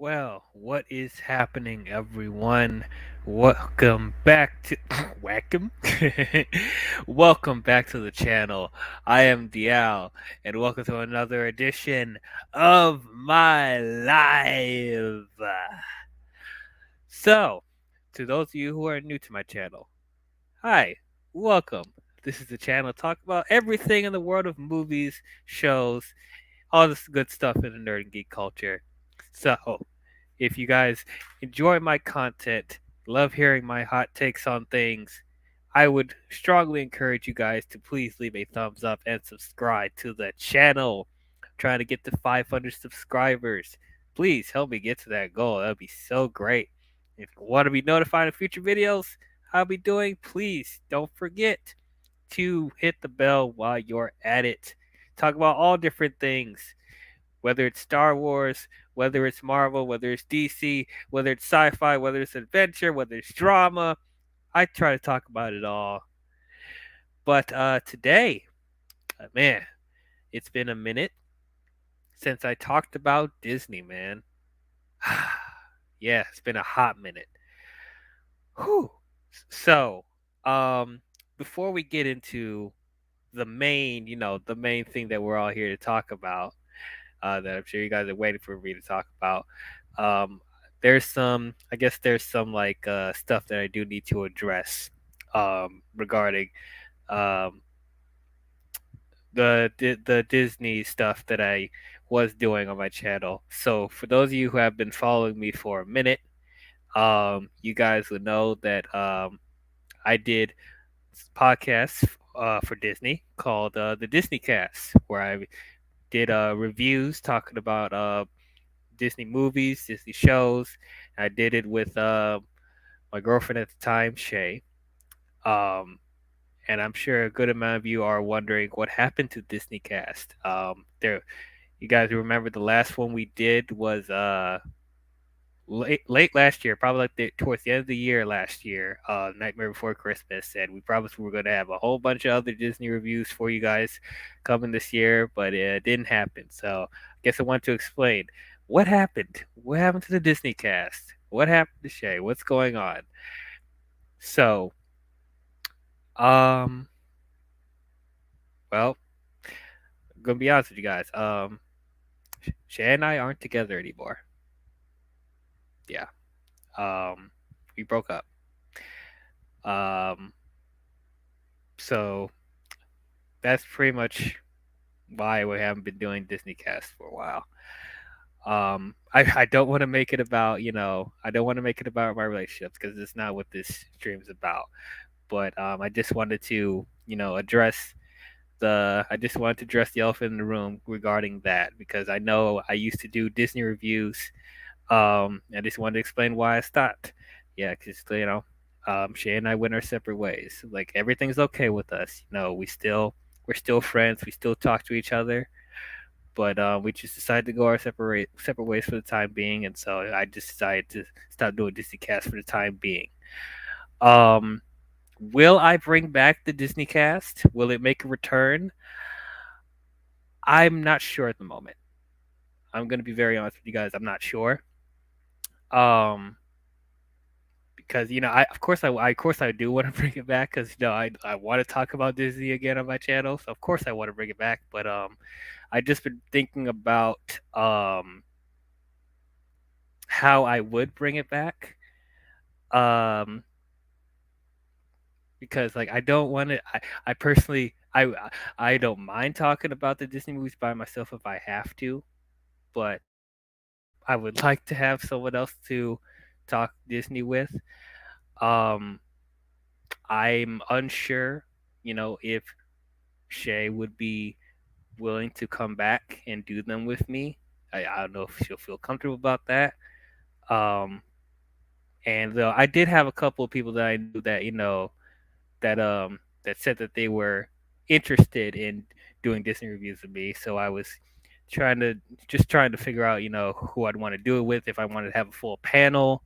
Well, what is happening, everyone? Welcome back to welcome, welcome back to the channel. I am Dial, and welcome to another edition of my live. So, to those of you who are new to my channel, hi, welcome. This is the channel to talk about everything in the world of movies, shows, all this good stuff in the nerd and geek culture. So, if you guys enjoy my content, love hearing my hot takes on things, I would strongly encourage you guys to please leave a thumbs up and subscribe to the channel. I'm trying to get to 500 subscribers. Please help me get to that goal. That would be so great. If you want to be notified of future videos I'll be doing, please don't forget to hit the bell while you're at it. Talk about all different things, whether it's Star Wars, whether it's Marvel, whether it's DC, whether it's sci fi, whether it's adventure, whether it's drama. I try to talk about it all. But today, man, it's been a minute since I talked about Disney, man. Yeah, it's been a hot minute. Whew. So, um, before we get into the main thing that we're all here to talk about, that I'm sure you guys are waiting for me to talk about. Um, I guess there's some like stuff that I do need to address regarding um, the Disney stuff that I was doing on my channel. So for those of you who have been following me for a minute, you guys would know that I did podcasts for Disney called the Disney Cast, where I did reviews talking about Disney movies, Disney shows. I did it with my girlfriend at the time, Shay. Um, and I'm sure a good amount of you are wondering what happened to Disney Cast. You guys remember the last one we did was late last year, probably like towards the end of the year last year, Nightmare Before Christmas, and we promised we were going to have a whole bunch of other Disney reviews for you guys coming this year, but it didn't happen. So I guess I want to explain what happened. What happened to the Disney cast? What happened to Shay? What's going on? So, um, well, I'm gonna be honest with you guys. Shay and I aren't together anymore. Yeah. We broke up. Um, so that's pretty much why we haven't been doing Disney Cast for a while. I don't want to make it about I don't want to make it about my relationships because it's not what this stream is about. But I just wanted to address the elephant in the room regarding that because I know I used to do Disney reviews. I just wanted to explain why I stopped. Yeah, because Shay and I went our separate ways. Like everything's okay with us. We're still friends. We still talk to each other, but we just decided to go our separate ways for the time being, and so I just decided to stop doing Disney Cast for the time being. Um, will I bring back the Disney Cast? Will it make a return? I'm not sure at the moment. I'm gonna be very honest with you guys. I'm not sure. Um, because of course I do want to bring it back because I want to talk about Disney again on my channel. So of course I want to bring it back, but I just been thinking about how I would bring it back. Um, because like I don't want to. I personally I don't mind talking about the Disney movies by myself if I have to, but I would like to have someone else to talk Disney with. Um, I'm unsure, if Shay would be willing to come back and do them with me. I don't know if she'll feel comfortable about that. Um, and though I did have a couple of people that I knew that that said that they were interested in doing Disney reviews with me. So I was trying to trying to figure out who I'd want to do it with if I wanted to have a full panel.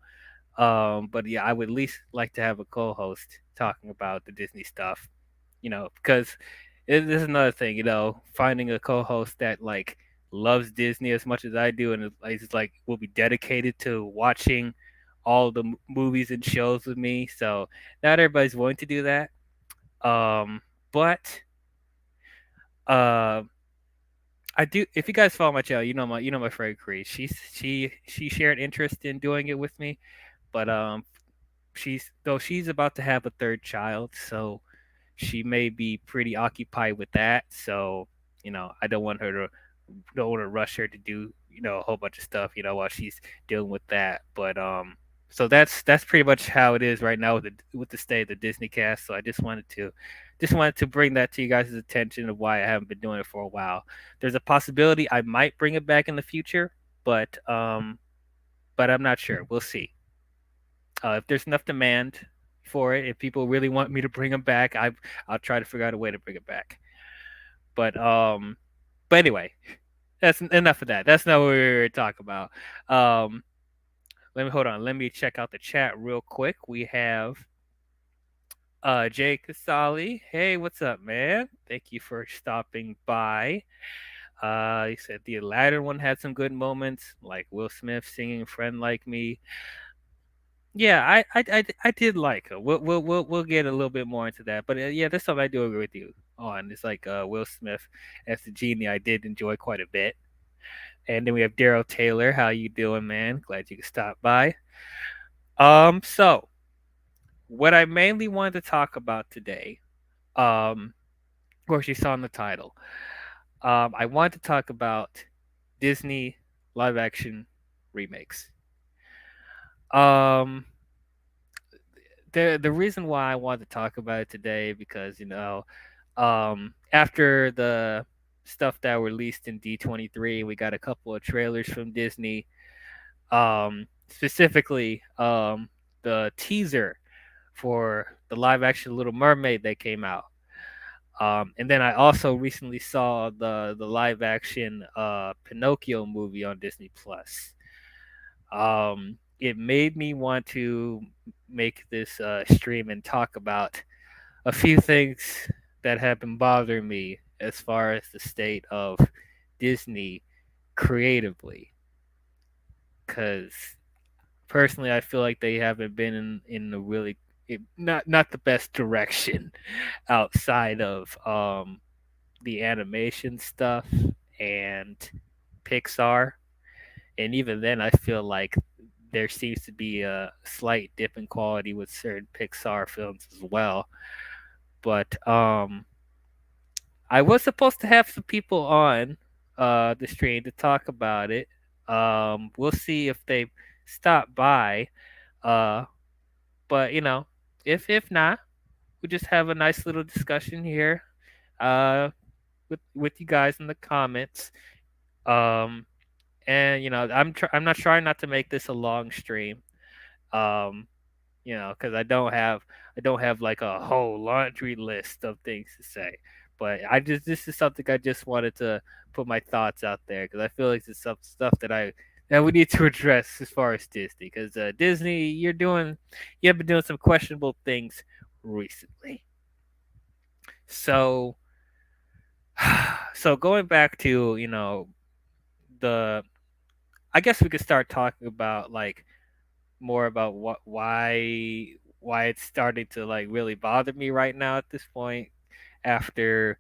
But yeah, I would at least like to have a co-host talking about the Disney stuff. Because this is another thing. Finding a co-host that like loves Disney as much as I do, and is like will be dedicated to watching all the movies and shows with me. So not everybody's willing to do that. But uh, I do. If you guys follow my channel, you know my friend Cree. She shared interest in doing it with me, but she's about to have a third child, so she may be pretty occupied with that. So I don't want to rush her to do a whole bunch of stuff while she's dealing with that. But so that's pretty much how it is right now with the state of the Disney cast. So I just wanted to bring that to you guys' attention of why I haven't been doing it for a while. There's a possibility I might bring it back in the future, but I'm not sure. We'll see. If there's enough demand for it, if people really want me to bring them back, I'll try to figure out a way to bring it back. But anyway, that's enough of that. That's not what we were talking about. Um, Let me hold on. Let me check out the chat real quick. We have Jay Casali. Hey, what's up, man? Thank you for stopping by. He said the latter one had some good moments, like Will Smith singing "Friend Like Me." Yeah, I did like her. We'll get a little bit more into that, but yeah, that's something I do agree with you on. It's like Will Smith as the genie. I did enjoy quite a bit. And then we have Daryl Taylor. How you doing, man? Glad you could stop by. So what I mainly wanted to talk about today, of course, you saw in the title. I wanted to talk about Disney live action remakes. Um, the reason why I wanted to talk about it today because after the stuff that were released in D23, we got a couple of trailers from Disney. Specifically, the teaser for the live action Little Mermaid that came out. And then I also recently saw the live action Pinocchio movie on Disney Plus. It made me want to make this stream and talk about a few things that have been bothering me as far as the state of Disney creatively. Because personally, I feel like they haven't been in a really not the best direction outside of the animation stuff and Pixar. And even then, I feel like there seems to be a slight dip in quality with certain Pixar films as well. But I was supposed to have some people on the stream to talk about it. We'll see if they stop by. Uh, but if not, we just have a nice little discussion here uh, with you guys in the comments. Um, and I'm not trying not to make this a long stream. Um, because I don't have like a whole laundry list of things to say. But this is something I just wanted to put my thoughts out there because I feel like it's some stuff that we need to address as far as Disney because Disney you have been doing some questionable things recently. So so going back to the I guess we could start talking about like more about why it's starting to like really bother me right now at this point after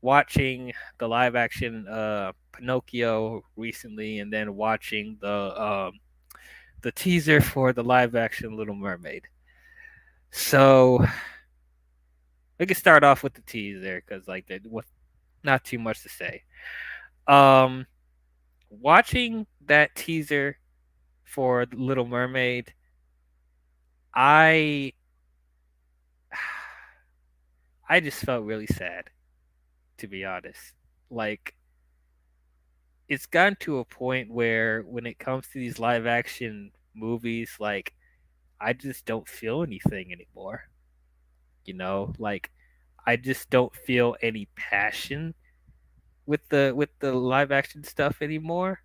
watching the live action Pinocchio recently and then watching the teaser for the live action Little Mermaid. So we can start off with the teaser because with not too much to say. Um, Watching that teaser for Little Mermaid, I I just felt really sad, to be honest. Like it's gotten to a point where when it comes to these live action movies, like I just don't feel anything anymore. Like I just don't feel any passion with the live action stuff anymore.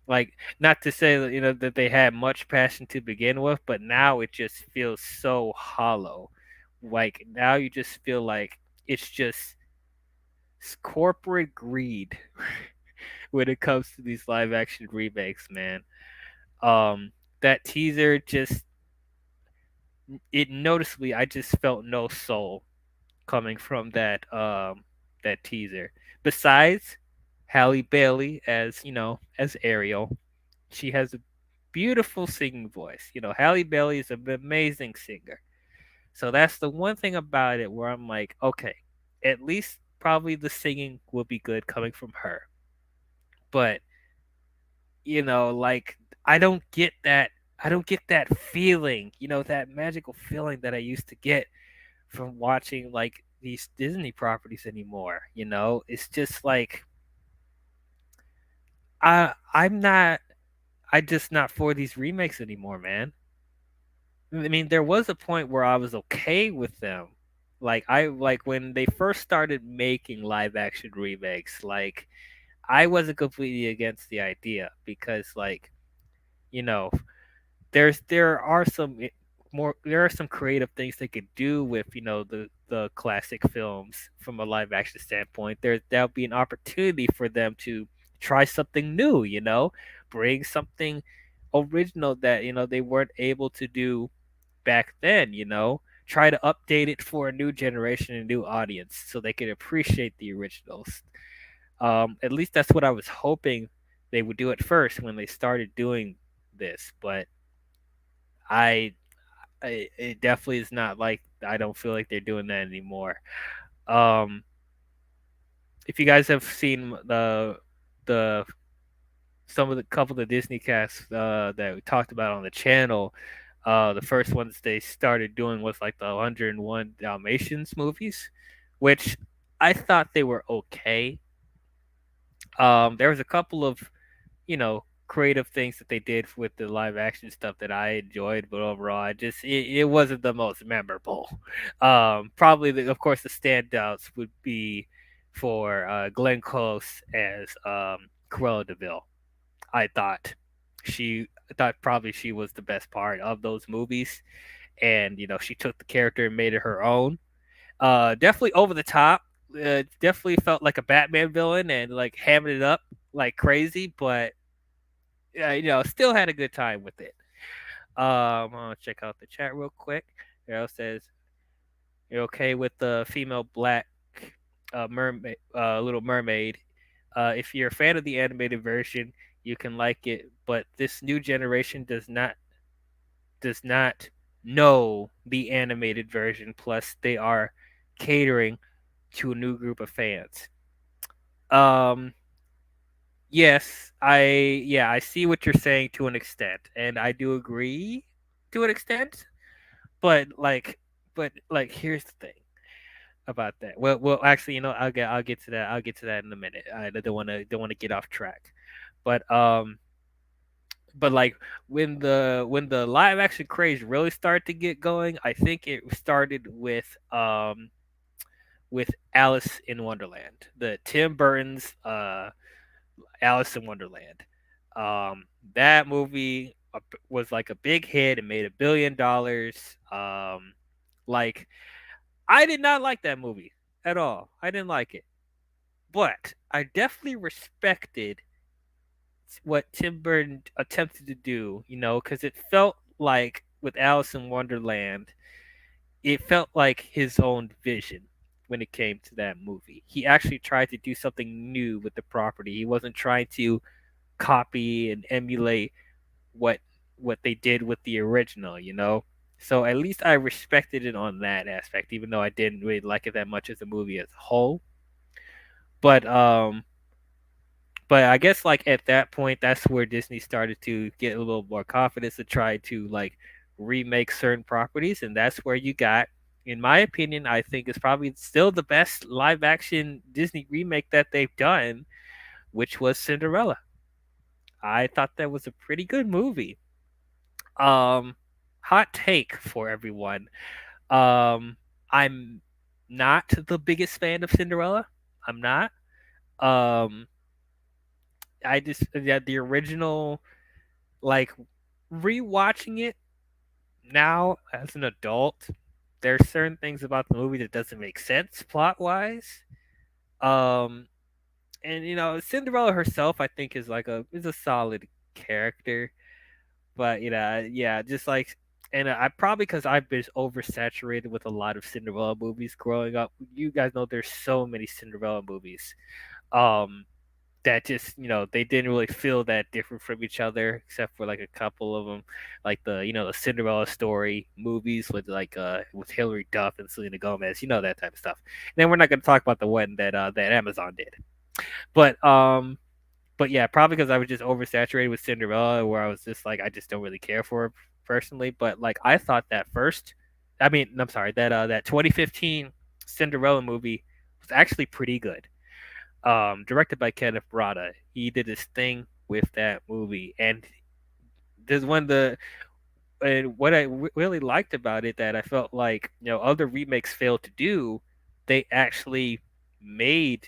Like not to say that that they had much passion to begin with, but now it just feels so hollow. Like now you just feel like it's just corporate greed when it comes to these live action remakes, man. Um, that teaser just it noticeably I just felt no soul coming from that teaser. Besides Halle Bailey as as Ariel, she has a beautiful singing voice. Halle Bailey is an amazing singer. So that's the one thing about it where I'm like, okay, at least probably the singing will be good coming from her. But, like I don't get that feeling, that magical feeling that I used to get from watching like these Disney properties anymore. It's just like I'm just not for these remakes anymore, man. I mean, there was a point where I was okay with them. Like when they first started making live action remakes, like I wasn't completely against the idea because you know, there are some creative things they could do with, the classic films from a live action standpoint. There'll be an opportunity for them to try something new, bring something original that, they weren't able to do back then, try to update it for a new generation and new audience so they could appreciate the originals. At least that's what I was hoping they would do at first when they started doing this, but I, it definitely is not like I don't feel like they're doing that anymore. Um, if you guys have seen the some of the couple of the Disney casts that we talked about on the channel, the first ones they started doing was like the 101 Dalmatians movies, which I thought they were okay. There was a couple of creative things that they did with the live action stuff that I enjoyed, but overall, it wasn't the most memorable. Probably, of course, the standouts would be for Glenn Close as Cruella Deville. I thought I thought probably she was the best part of those movies, and she took the character and made it her own. Definitely over the top. Definitely felt like a Batman villain and like hamming it up like crazy, but still had a good time with it. I'm gonna check out the chat real quick. It says you're okay with the female black mermaid, Little Mermaid. If you're a fan of the animated version, you can like it, but this new generation does not know the animated version. Plus, they are catering to a new group of fans. Um, yes, I see what you're saying to an extent, and I do agree to an extent. But here's the thing about that. Well, actually, I'll get to that. I'll get to that in a minute. I don't want to get off track. But like when the live action craze really started to get going, I think it started with Alice in Wonderland, the Tim Burton's Alice in Wonderland. That movie was like a big hit. It made $1 billion. Like I did not like that movie at all. I didn't like it, but I definitely respected what Tim Burton attempted to do. Because it felt like with Alice in Wonderland, it felt like his own vision when it came to that movie. He actually tried to do something new with the property. He wasn't trying to copy and emulate what they did with the original. So at least I respected it on that aspect, even though I didn't really like it that much as a movie as a whole. But I guess like at that point, that's where Disney started to get a little more confidence to try to like remake certain properties, and that's where you got, in my opinion, I think is probably still the best live action Disney remake that they've done, which was Cinderella. I thought that was a pretty good movie. Um, Hot take for everyone. Um, I'm not the biggest fan of Cinderella. I'm not. Um, I just the original, like rewatching it now as an adult. There's certain things about the movie that doesn't make sense plot wise. Um, And Cinderella herself, I think, is a solid character, but yeah, just like, and I probably because I've been oversaturated with a lot of Cinderella movies growing up. You guys know there's so many Cinderella movies. Um, that just they didn't really feel that different from each other except for like a couple of them, like the Cinderella story movies with with Hilary Duff and Selena Gomez, that type of stuff. And then we're not going to talk about the one that Amazon did, but yeah, probably because I was just oversaturated with Cinderella, where I was just like, I just don't really care for it personally. But like, I thought that first, I mean, I'm sorry, that 2015 Cinderella movie was actually pretty good. Directed by Kenneth Branagh. He did his thing with that movie, and there's one of the and what I really liked about it that I felt like other remakes failed to do. They actually made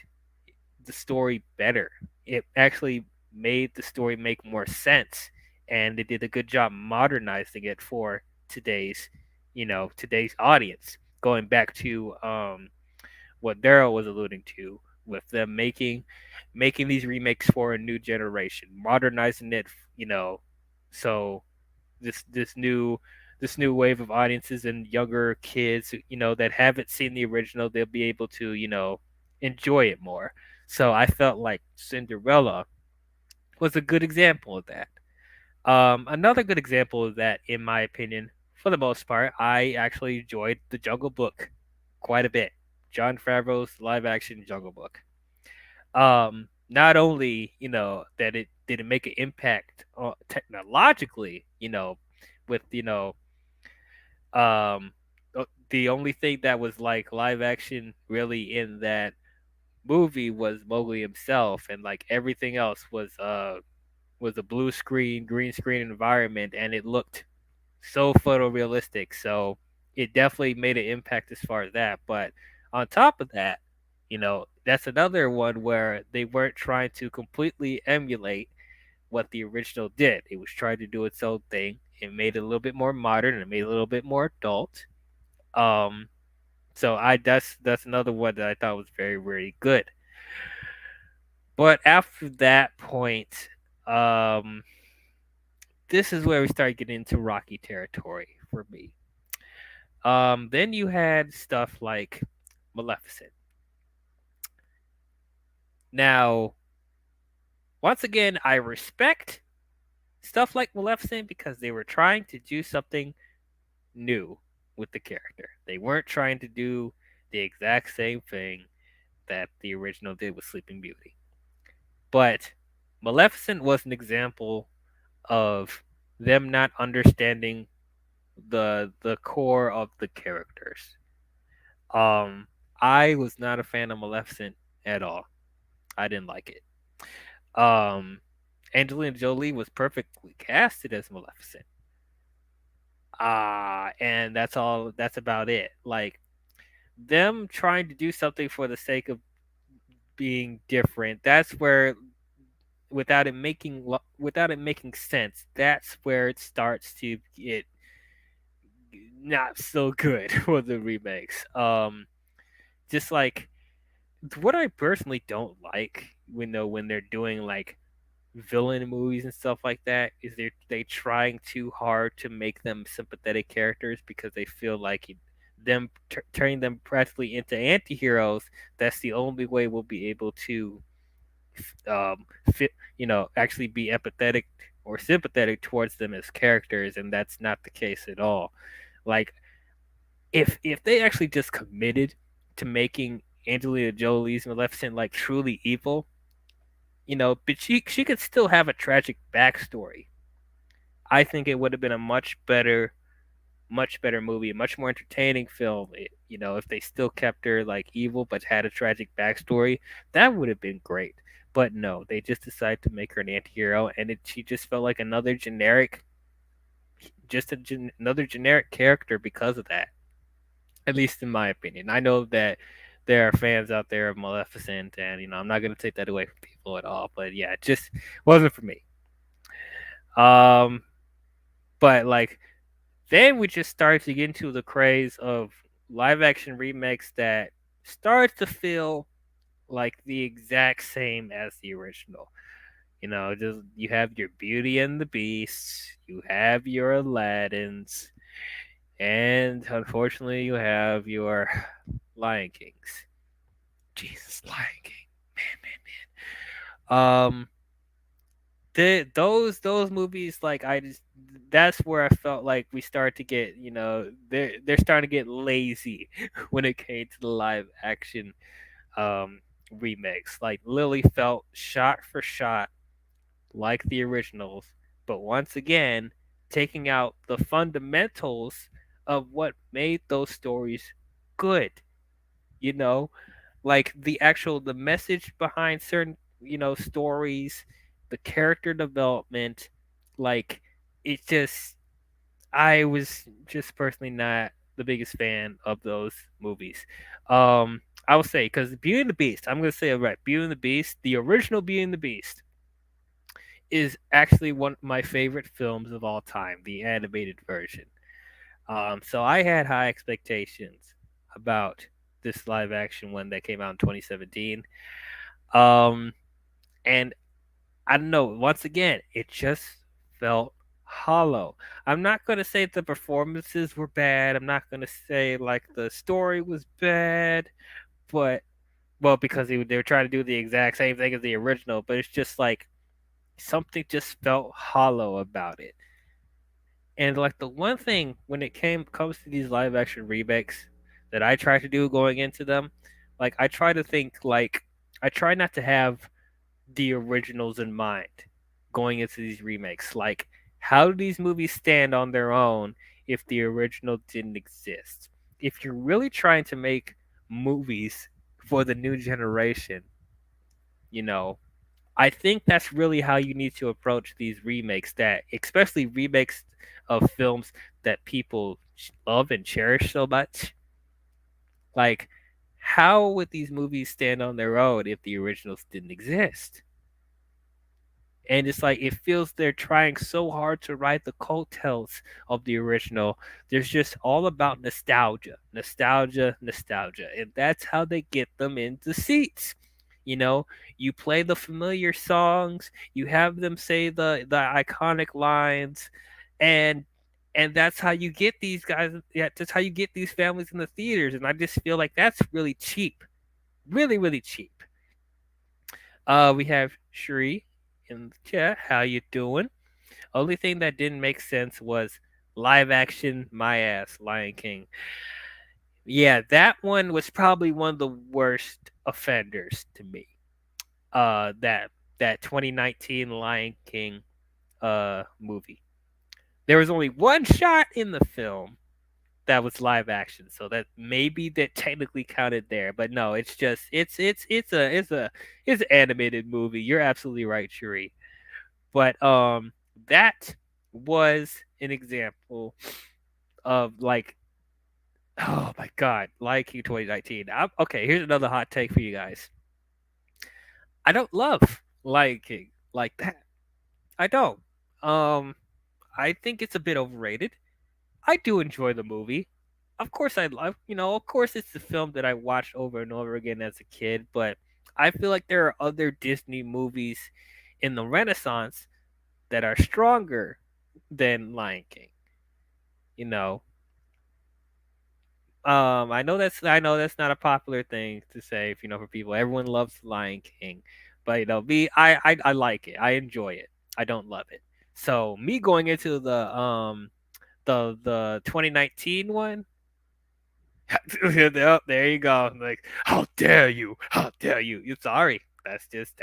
the story better. It actually made the story make more sense, and they did a good job modernizing it for today's audience. Going back to what Daryl was alluding to with them making these remakes for a new generation, modernizing it, so this new wave of audiences and younger kids, that haven't seen the original, they'll be able to, enjoy it more. So I felt like Cinderella was a good example of that. Another good example of that, in my opinion, for the most part, I actually enjoyed The Jungle Book quite a bit. John Favreau's live action Jungle Book. Not only that it didn't make an impact technologically, with the only thing that was like live action really in that movie was Mowgli himself, and like everything else was a blue screen, green screen environment, and it looked so photorealistic. So it definitely made an impact as far as that. But on top of that, that's another one where they weren't trying to completely emulate what the original did. It was trying to do its own thing. It made it a little bit more modern and it made it a little bit more adult. Um, so that's another one that I thought was very, very good. But after that point, um, this is where we start getting into rocky territory for me. Then you had stuff like Maleficent. Now, once again, I respect stuff like Maleficent because they were trying to do something new with the character. They weren't trying to do the exact same thing that the original did with Sleeping Beauty. But Maleficent was an example of them not understanding the core of the characters. Um, I was not a fan of Maleficent at all. I didn't like it. Um, Angelina Jolie was perfectly casted as Maleficent. And that's all. That's about it. Like them trying to do something for the sake of being different. That's where, without it making sense, that's where it starts to get not so good for the remakes. Just like what I personally don't like when they're doing like villain movies and stuff like that is they trying too hard to make them sympathetic characters because they feel like them turning them practically into anti-heroes, that's the only way we'll be able to fit actually be empathetic or sympathetic towards them as characters, and that's not the case at all. Like if they actually just committed to making Angelina Jolie's Maleficent like truly evil, but she could still have a tragic backstory. I think it would have been a much better movie, a much more entertaining film. If they still kept her like evil but had a tragic backstory, that would have been great. But no, they just decided to make her an anti-hero, and she just felt like another generic, another generic character because of that. At least in my opinion. I know that there are fans out there of Maleficent, and I'm not going to take that away from people at all. But yeah, it just wasn't for me. Um, but like then we just started to get into the craze of live action remakes that started to feel like the exact same as the original. Just you have your Beauty and the Beast, you have your Aladdins, and unfortunately you have your Lion Kings. Jesus, Lion King, man. Those movies, like, I just, that's where I felt like we start to get, they're starting to get lazy when it came to the live action um remakes. Like, Lily felt shot for shot like the originals, but once again taking out the fundamentals of what made those stories good. You know, like the message behind certain stories, the character development, like, it just, I was just personally not the biggest fan of those movies. I will say, because Beauty and the Beast, I'm gonna say it right. Beauty and the Beast, the original Beauty and the Beast, is actually one of my favorite films of all time, the animated version. So I had high expectations about this live action one that came out in 2017. Um, and I don't know, once again, it just felt hollow. I'm not going to say the performances were bad. I'm not going to say like the story was bad, but, well, because they were trying to do the exact same thing as the original, but it's just like something just felt hollow about it. And like the one thing when it comes to these live action remakes that I try to do going into them, like, I try to think, like, I try not to have the originals in mind going into these remakes. Like, how do these movies stand on their own if the original didn't exist? If you're really trying to make movies for the new generation, you know, I think that's really how you need to approach these remakes, that especially remakes of films that people love and cherish so much. Like, how would these movies stand on their own if the originals didn't exist? And it's like it feels they're trying so hard to ride the coattails of the original. There's just all about nostalgia, nostalgia, nostalgia, and that's how they get them into seats. You know, you play the familiar songs, you have them say the iconic lines, and that's how you get these guys. Yeah, that's how you get these families in the theaters. And I just feel like that's really cheap, really, really cheap. We have Shri in the chat. How you doing? Only thing that didn't make sense was live action my ass Lion King. Yeah, that one was probably one of the worst offenders to me. That 2019 Lion King movie. There was only one shot in the film that was live action, so that maybe that technically counted there. But no, it's just it's an animated movie. You're absolutely right, Shuri. But that was an example of, like, oh my god, Lion King 2019. Okay, here's another hot take for you guys. I don't love Lion King like that. I don't. Um, I think it's a bit overrated. I do enjoy the movie. Of course, I love, of course, it's the film that I watched over and over again as a kid, but I feel like there are other Disney movies in the Renaissance that are stronger than Lion King. You know, I know that's not a popular thing to say, for people. Everyone loves Lion King, but I like it. I enjoy it. I don't love it. So me going into the 2019 one. Yep, there you go. Like, how dare you? How dare you? You sorry. That's just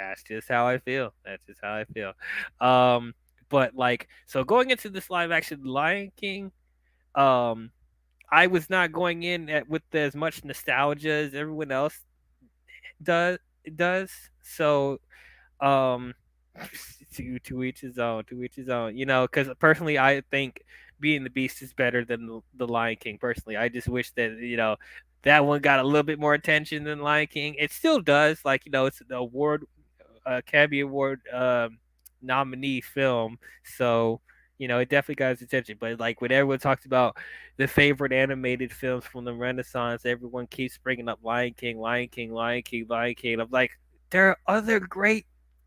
how I feel. That's just how I feel. Um, but like, so going into this live action Lion King, um, I was not going in with as much nostalgia as everyone else does does. So, um, to each his own. To each his own. Because personally, I think Being the Beast is better than the Lion King. Personally, I just wish that that one got a little bit more attention than Lion King. It still does. Like, it's the Academy Award nominee film. So It definitely got his attention. But like when everyone talks about the favorite animated films from the Renaissance, everyone keeps bringing up Lion King, Lion King, Lion King, Lion King. I'm like, there are other great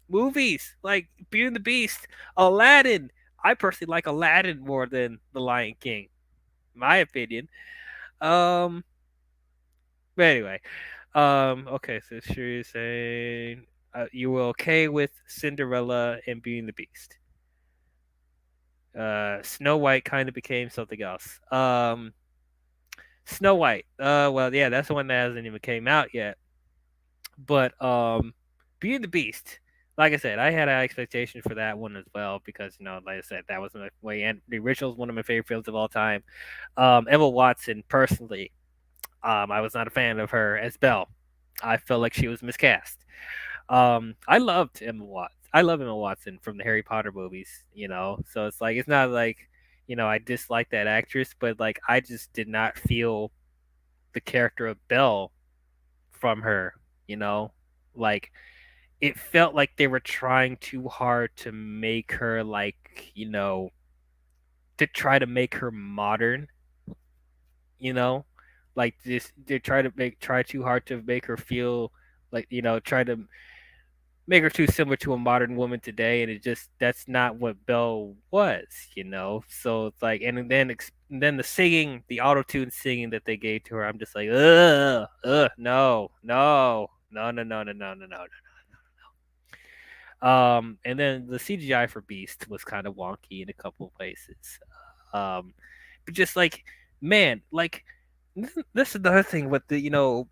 movies like Beauty and the Beast, Aladdin. I personally like Aladdin more than the Lion King, my opinion. Um, but anyway, okay. So sure you're saying you were okay with Cinderella and Beauty and the Beast. Snow White kind of became something else. Snow White. Well, yeah, that's the one that hasn't even came out yet. But Beauty and the Beast. Like I said, I had an expectation for that one as well because like I said, that was my way. And the original is one of my favorite films of all time. Emma Watson, personally, I was not a fan of her as Belle. I felt like she was miscast. I loved Emma Watson. I love Emma Watson from the Harry Potter movies. So it's like it's not like I dislike that actress, but like I just did not feel the character of Belle from her. You know, like it felt like they were trying too hard to make her like to try to make her modern. You know, like this they try too hard to make her feel like try to make her too similar to a modern woman today, and it just that's not what Belle was. So it's like, and then the singing, the auto tune singing that they gave to her, I'm just like, no, no, no, no, no, no, no, no, no. And then the CGI for Beast was kind of wonky in a couple of places. Um, but just like, man, like this is another thing with the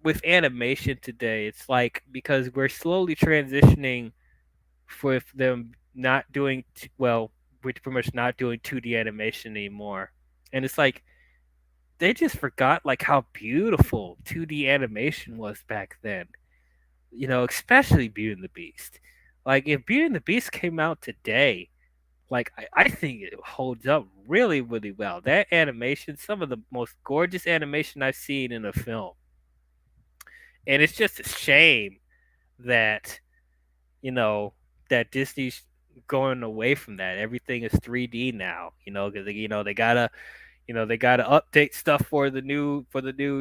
with animation today. It's like because we're slowly transitioning with them not doing well, we're pretty much not doing 2D animation anymore, and it's like they just forgot like how beautiful 2D animation was back then. Especially Beauty and the Beast. Like if Beauty and the Beast came out today, like I think it holds up really, really well. That animation, some of the most gorgeous animation I've seen in a film. And it's just a shame that, you know, that Disney's going away from that. Everything is 3D now, because they gotta update stuff for the new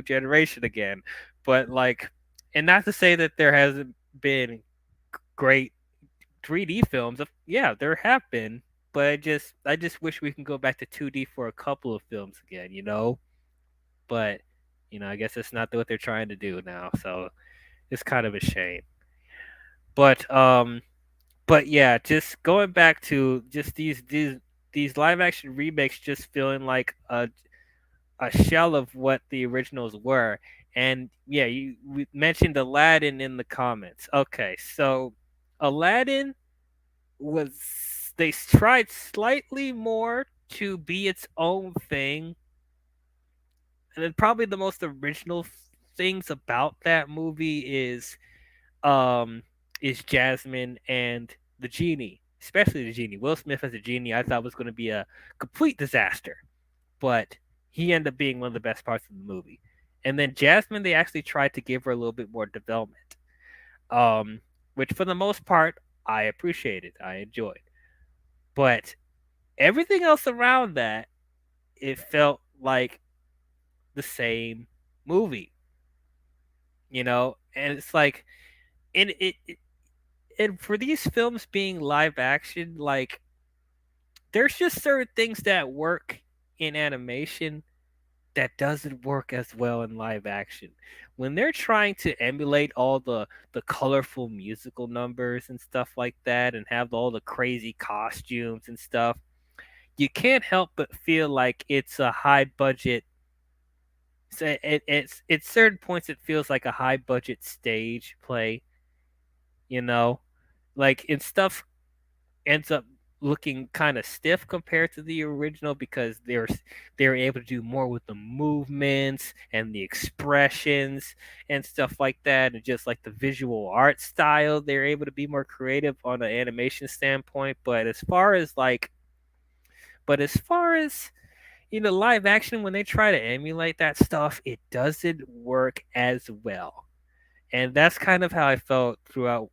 generation again. But like, and not to say that there hasn't been great 3D films. Yeah, there have been, but I just wish we can go back to 2D for a couple of films again. But I guess that's not what they're trying to do now, so it's kind of a shame. But but yeah, just going back to just these live action remakes just feeling like a shell of what the originals were. And yeah, we mentioned Aladdin in the comments. Okay, so Aladdin was they tried slightly more to be its own thing. And then probably the most original things about that movie um is Jasmine and the genie, especially the genie. Will Smith as a genie, I thought was going to be a complete disaster, but he ended up being one of the best parts of the movie. And then Jasmine, they actually tried to give her a little bit more development, which for the most part I appreciated, I enjoyed. But everything else around that, it felt like the same movie, and it's like, and and for these films being live action, like there's just certain things that work in animation that doesn't work as well in live action. When they're trying to emulate all the colorful musical numbers and stuff like that, and have all the crazy costumes and stuff, you can't help but feel like it's a high budget. It's certain points it feels like a high budget stage play, you know, like and stuff ends up looking kind of stiff compared to the original because they're able to do more with the movements and the expressions and stuff like that, and just like the visual art style, they're able to be more creative on an animation standpoint. But as far as live action, when they try to emulate that stuff, it doesn't work as well. And that's kind of how I felt throughout,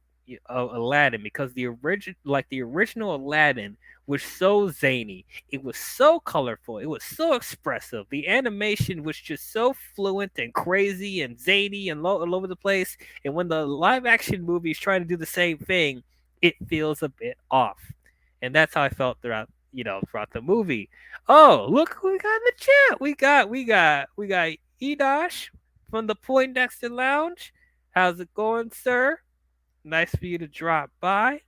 Aladdin, because the original Aladdin was so zany. It was so colorful. It was so expressive. The animation was just so fluent and crazy and zany and all over the place. And when the live action movie is trying to do the same thing, it feels a bit off. And that's how I felt throughout the movie. Oh, look who we got in the chat. We got Edosh from the Poindexter Lounge. How's it going, sir? Nice for you to drop by.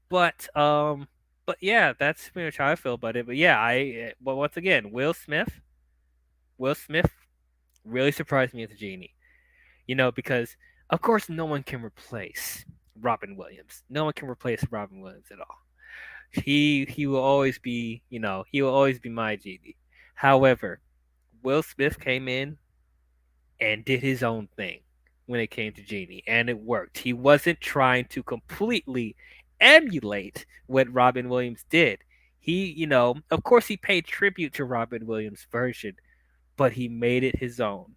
But but yeah, that's pretty much how I feel about it. But yeah, but once again, Will Smith really surprised me as a genie. Because of course no one can replace Robin Williams. No one can replace Robin Williams at all. He will always be, he will always be my genie. However, Will Smith came in and did his own thing when it came to Genie, and it worked. He wasn't trying to completely emulate what Robin Williams did. Of course, he paid tribute to Robin Williams' version, but he made it his own,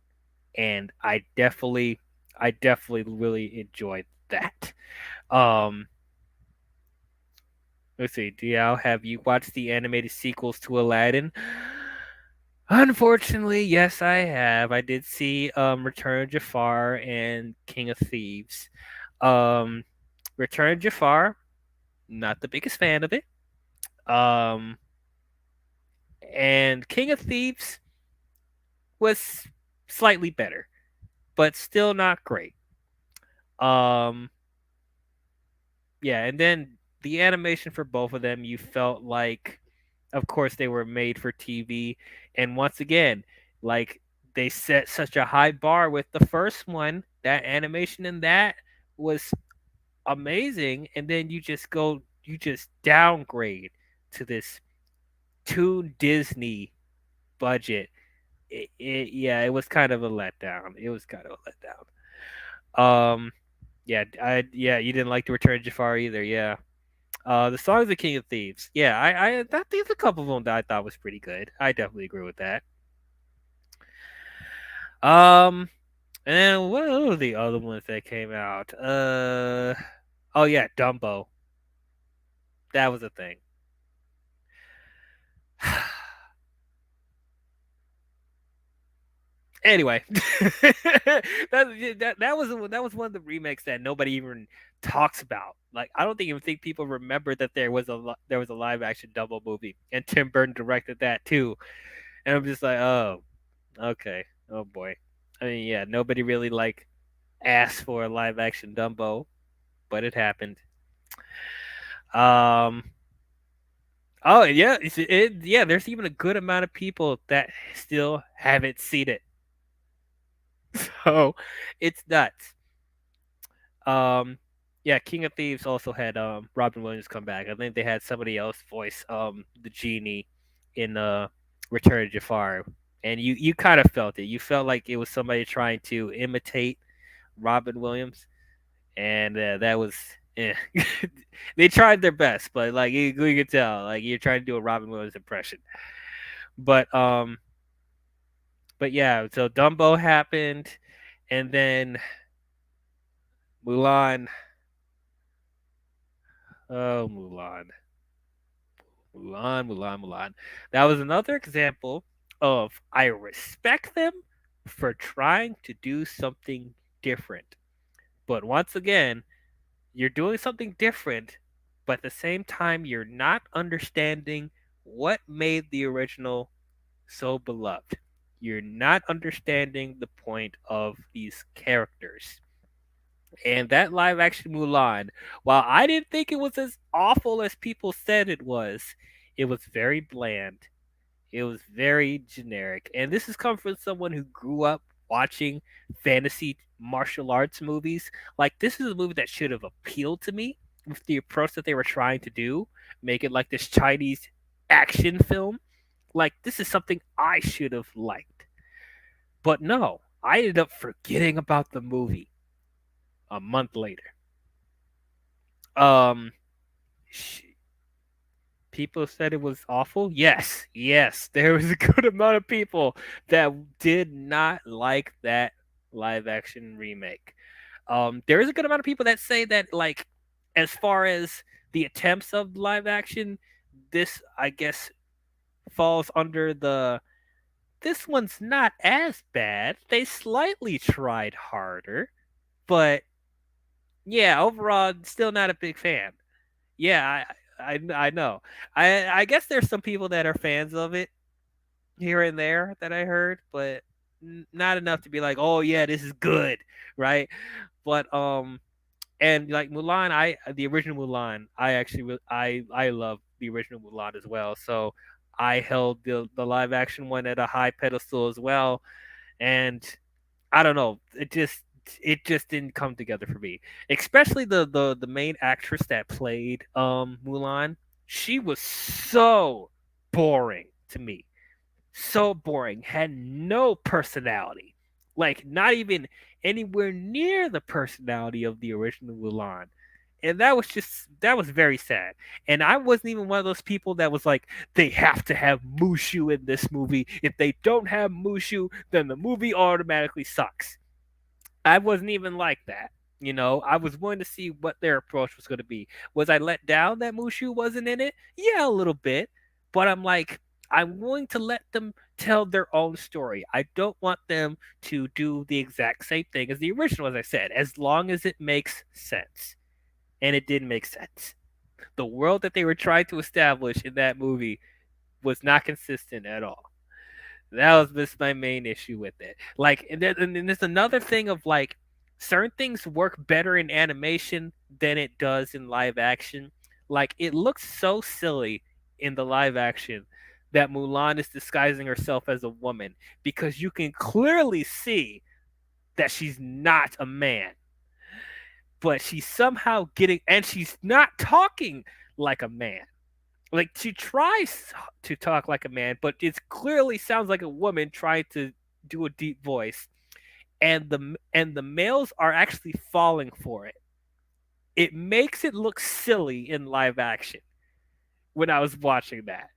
and I definitely really enjoyed that. Um, let's see, DL, have you watched the animated sequels to Aladdin? Unfortunately, yes, I have. I did see Return of Jafar and King of Thieves. Um, Return of Jafar, not the biggest fan of it. Um, and King of Thieves was slightly better, but still not great. Um, yeah, and then the animation for both of them, you felt like, of course, they were made for TV. And once again, like, they set such a high bar with the first one. That animation in that was amazing. And then you just downgrade to this Toon Disney budget. Yeah, it was kind of a letdown. It was kind of a letdown. Yeah, you didn't like the Return of Jafar either. Yeah. The songs of King of Thieves. Yeah, I think a couple of them that I thought was pretty good. I definitely agree with that. Um, and what were the other ones that came out? Oh yeah, Dumbo. That was a thing. Anyway, that was one of the remakes that nobody even talks about. Like, I don't even think people remember that there was a live action Dumbo movie, and Tim Burton directed that too. And I'm just like, oh, okay, oh boy. I mean, yeah, nobody really asked for a live action Dumbo, but it happened. Um. Oh yeah, yeah. There's even a good amount of people that still haven't seen it, so it's nuts. Um, yeah, King of Thieves also had Robin Williams come back. I think they had somebody else voice the genie in Return of Jafar, and you kind of felt it. You felt like it was somebody trying to imitate Robin Williams, and that was. Yeah. They tried their best, but like you could tell, like you're trying to do a Robin Williams impression. But yeah, so Dumbo happened, and then Mulan. Oh, Mulan. That was another example of I respect them for trying to do something different. But once again, you're doing something different, but at the same time, you're not understanding what made the original so beloved. You're not understanding the point of these characters. And that live action Mulan, while I didn't think it was as awful as people said it was very bland. It was very generic. And this has come from someone who grew up watching fantasy martial arts movies. Like, this is a movie that should have appealed to me with the approach that they were trying to do, make it like this Chinese action film. Like, this is something I should have liked. But no, I ended up forgetting about the movie a month later. Um, people said it was awful. Yes, there was a good amount of people that did not like that live action remake. There is a good amount of people that say that, like, as far as the attempts of live action, this, I guess, falls under the this one's not as bad. They slightly tried harder, but yeah, overall, still not a big fan. Yeah, I know. I guess there's some people that are fans of it here and there that I heard, but not enough to be like, oh yeah, this is good, right? But and like Mulan, I the original Mulan, I actually I love the original Mulan as well. So I held the live action one at a high pedestal as well, and I don't know, it just didn't come together for me. Especially the main actress that played Mulan, she was so boring to me, so boring, had no personality. Like, not even anywhere near the personality of the original Mulan. And that was very sad. And I wasn't even one of those people that was like, they have to have Mushu in this movie. If they don't have Mushu, then the movie automatically sucks. I wasn't even like that. I was willing to see what their approach was going to be. Was I let down that Mushu wasn't in it? Yeah, a little bit. But I'm like, I'm willing to let them tell their own story. I don't want them to do the exact same thing as the original, as I said, as long as it makes sense. And it didn't make sense. The world that they were trying to establish in that movie was not consistent at all. That was just my main issue with it. Like, and there's another thing of like, certain things work better in animation than it does in live action. Like, it looks so silly in the live action that Mulan is disguising herself as a woman because you can clearly see that she's not a man, but she's somehow getting, and she's not talking like a man. Like, she tries to talk like a man, but it clearly sounds like a woman trying to do a deep voice, and the males are actually falling for it. It makes it look silly in live action when I was watching that.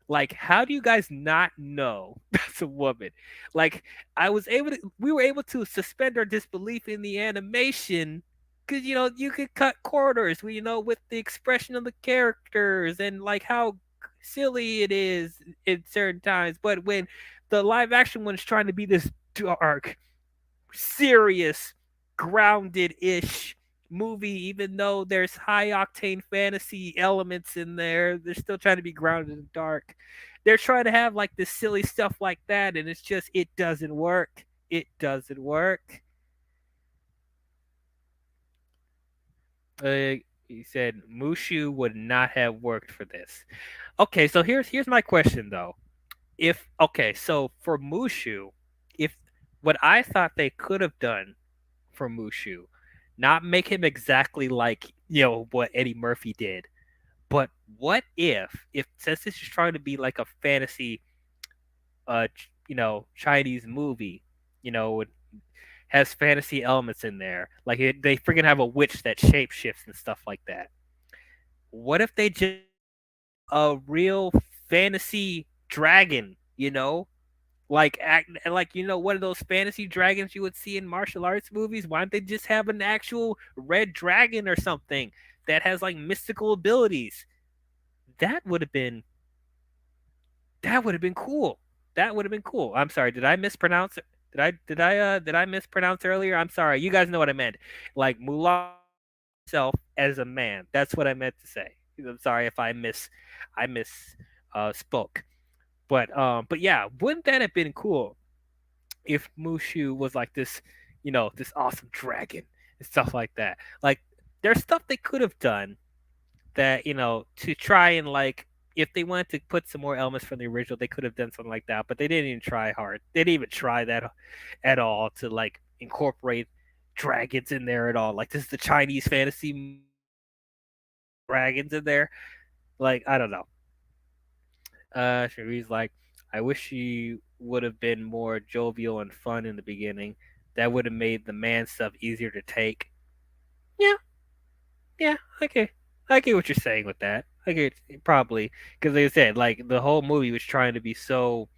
Like, how do you guys not know that's a woman? Like, we were able to suspend our disbelief in the animation because you could cut corners, with the expression of the characters and like how silly it is in certain times. But when the live action one is trying to be this dark, serious, grounded ish movie, even though there's high octane fantasy elements in there. They're still trying to be grounded and dark. They're trying to have like this silly stuff like that, and it doesn't work. It doesn't work. He said Mushu would not have worked for this. Okay, so here's my question though. If okay, so for Mushu, if what I thought they could have done for Mushu, not make him exactly like what Eddie Murphy did, but what if since this is trying to be like a fantasy, Chinese movie, it has fantasy elements in there, like they freaking have a witch that shapeshifts and stuff like that. What if they just a real fantasy dragon, like act like one of those fantasy dragons you would see in martial arts movies? Why don't they just have an actual red dragon or something that has like mystical abilities? That would have been that would have been cool. That would have been cool. I'm sorry, did I mispronounce it? Did I mispronounce earlier? I'm sorry. You guys know what I meant. Like Mulan self as a man. That's what I meant to say. I'm sorry if I miss spoke. But yeah, wouldn't that have been cool if Mushu was like this, this awesome dragon and stuff like that? Like, there's stuff they could have done that, to try and like, if they wanted to put some more elements from the original, they could have done something like that. But they didn't even try hard. They didn't even try that at all to like incorporate dragons in there at all. Like, this is the Chinese fantasy dragons in there. Like, I don't know. Cherie's like, I wish she would have been more jovial and fun in the beginning. That would have made the man stuff easier to take. Yeah, yeah, okay. I get what you're saying with that. I get probably because, like I said, like the whole movie was trying to be so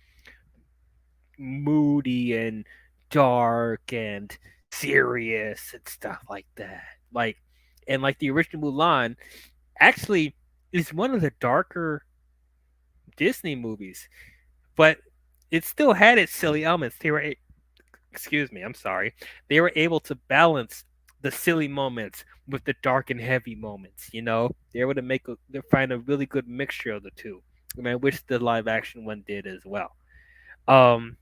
moody and dark and serious and stuff like that. Like, and like the original Mulan actually is one of the darker Disney movies, but it still had its silly elements. Excuse me, I'm sorry. They were able to balance the silly moments with the dark and heavy moments. They were able to to find a really good mixture of the two. I mean, I wish the live action one did as well. Um,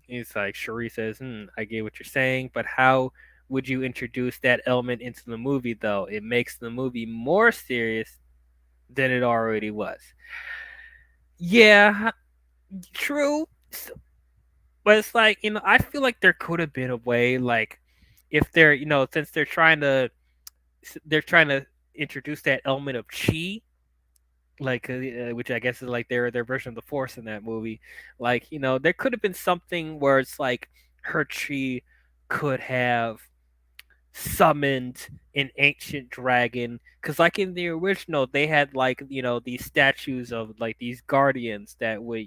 it's like Cherie says, I get what you're saying, but how would you introduce that element into the movie though? It makes the movie more serious than it already was. Yeah, true. But it's like, I feel like there could have been a way, like, if they're, since they're trying to introduce that element of chi, like, which I guess is like their version of the Force in that movie. Like, there could have been something where it's like her chi could have summoned an ancient dragon, because like in the original they had, like, these statues of like these guardians that would,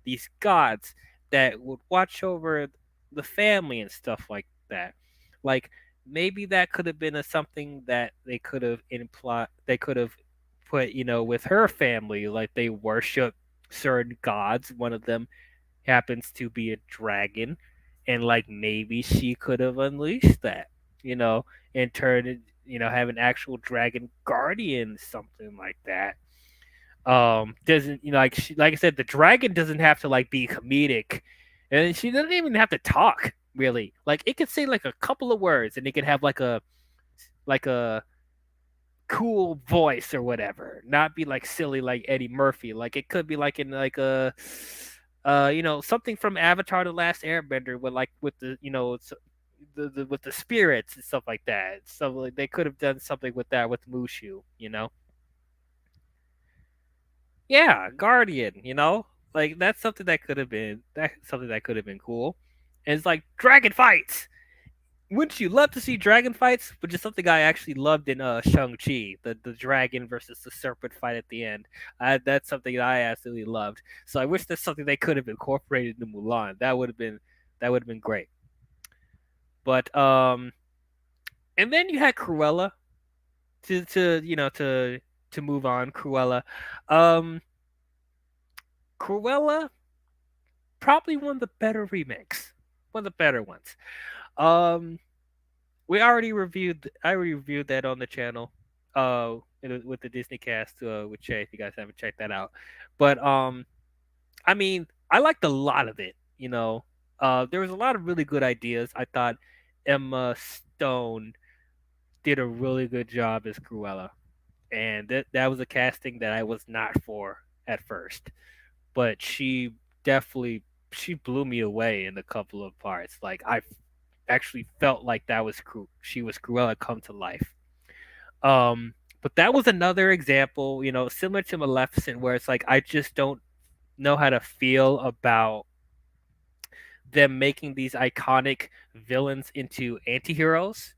these gods that would watch over the family and stuff like that. Like, maybe that could have been something that they could have put, with her family. Like, they worship certain gods, one of them happens to be a dragon, and like maybe she could have unleashed that, you know, and turned it, have an actual dragon guardian, something like that. Doesn't, like I said, the dragon doesn't have to like be comedic, and she doesn't even have to talk really. Like, it could say like a couple of words, and it could have like a cool voice or whatever, not be like silly like Eddie Murphy. Like, it could be like in like a something from Avatar: The Last Airbender, with like with the with the spirits and stuff like that. So like they could have done something with that with Mushu. Yeah, Guardian. Like, that's something that could have been cool. And it's like dragon fights. Wouldn't you love to see dragon fights? Which is something I actually loved in Shang-Chi, the dragon versus the serpent fight at the end. That's something that I absolutely loved. So I wish that's something they could have incorporated in Mulan. That would have been great. But and then you had Cruella to move on. Um, Cruella, probably one of the better remakes, one of the better ones. Um, I already reviewed that on the channel, with the Disney cast, with Shay. If you guys haven't checked that out, but I mean, I liked a lot of it. There was a lot of really good ideas. I thought Emma Stone did a really good job as Cruella, and that was a casting that I was not for at first, but she blew me away in a couple of parts. Like, I actually felt like she was Cruella come to life. But that was another example, similar to Maleficent, where it's like I just don't know how to feel about them making these iconic villains into antiheroes,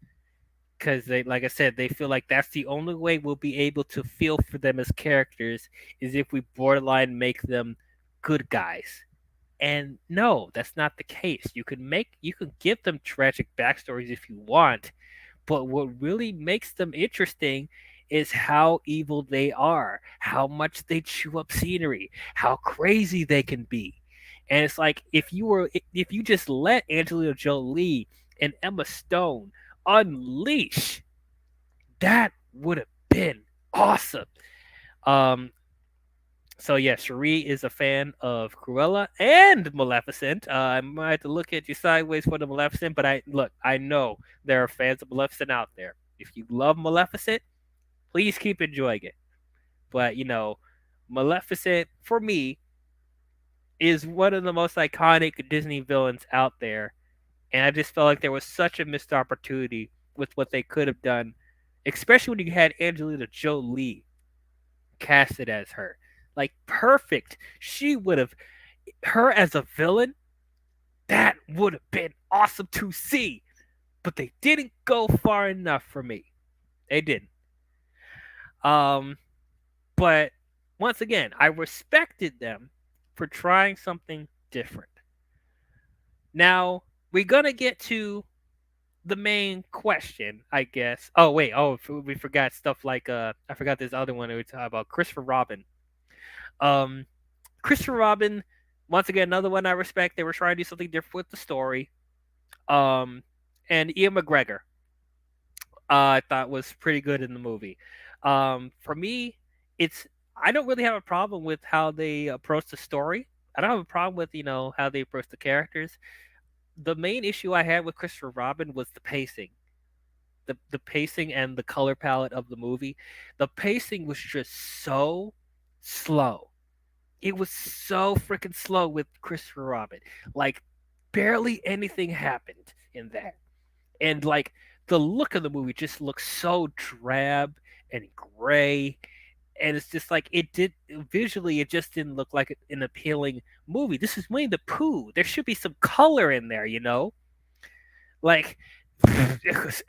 because they, like I said, they feel like that's the only way we'll be able to feel for them as characters, is if we borderline make them good guys. And no, that's not the case. You can give them tragic backstories if you want, but what really makes them interesting is how evil they are, how much they chew up scenery, how crazy they can be. And it's like, if you just let Angelina Jolie and Emma Stone unleash, that would have been awesome. Um, so yeah, Cherie is a fan of Cruella and Maleficent. I might have to look at you sideways for the Maleficent, but I know there are fans of Maleficent out there. If you love Maleficent, please keep enjoying it. But Maleficent for me is one of the most iconic Disney villains out there, and I just felt like there was such a missed opportunity with what they could have done, especially when you had Angelina Jolie casted as her. Like, perfect. She would have her as a villain. That would have been awesome to see. But they didn't go far enough for me. They didn't. Um, but once again, I respected them for trying something different. Now we're gonna get to the main question, I guess. Oh wait, we forgot stuff like I forgot this other one we were talking about, Christopher Robin. Um, Christopher Robin, once again, another one I respect. They were trying to do something different with the story. Um, and Ian McGregor, I thought was pretty good in the movie. For me, it's I don't really have a problem with how they approach the story. I don't have a problem with how they approach the characters. The main issue I had with Christopher Robin was the pacing. The pacing and the color palette of the movie. The pacing was just so slow. It was so freaking slow with Christopher Robin. Like barely anything happened in that. And like the look of the movie just looks so drab and gray, and it's just like it did visually it just didn't look like an appealing movie. This is Winnie the Pooh. There should be some color in there. Like it was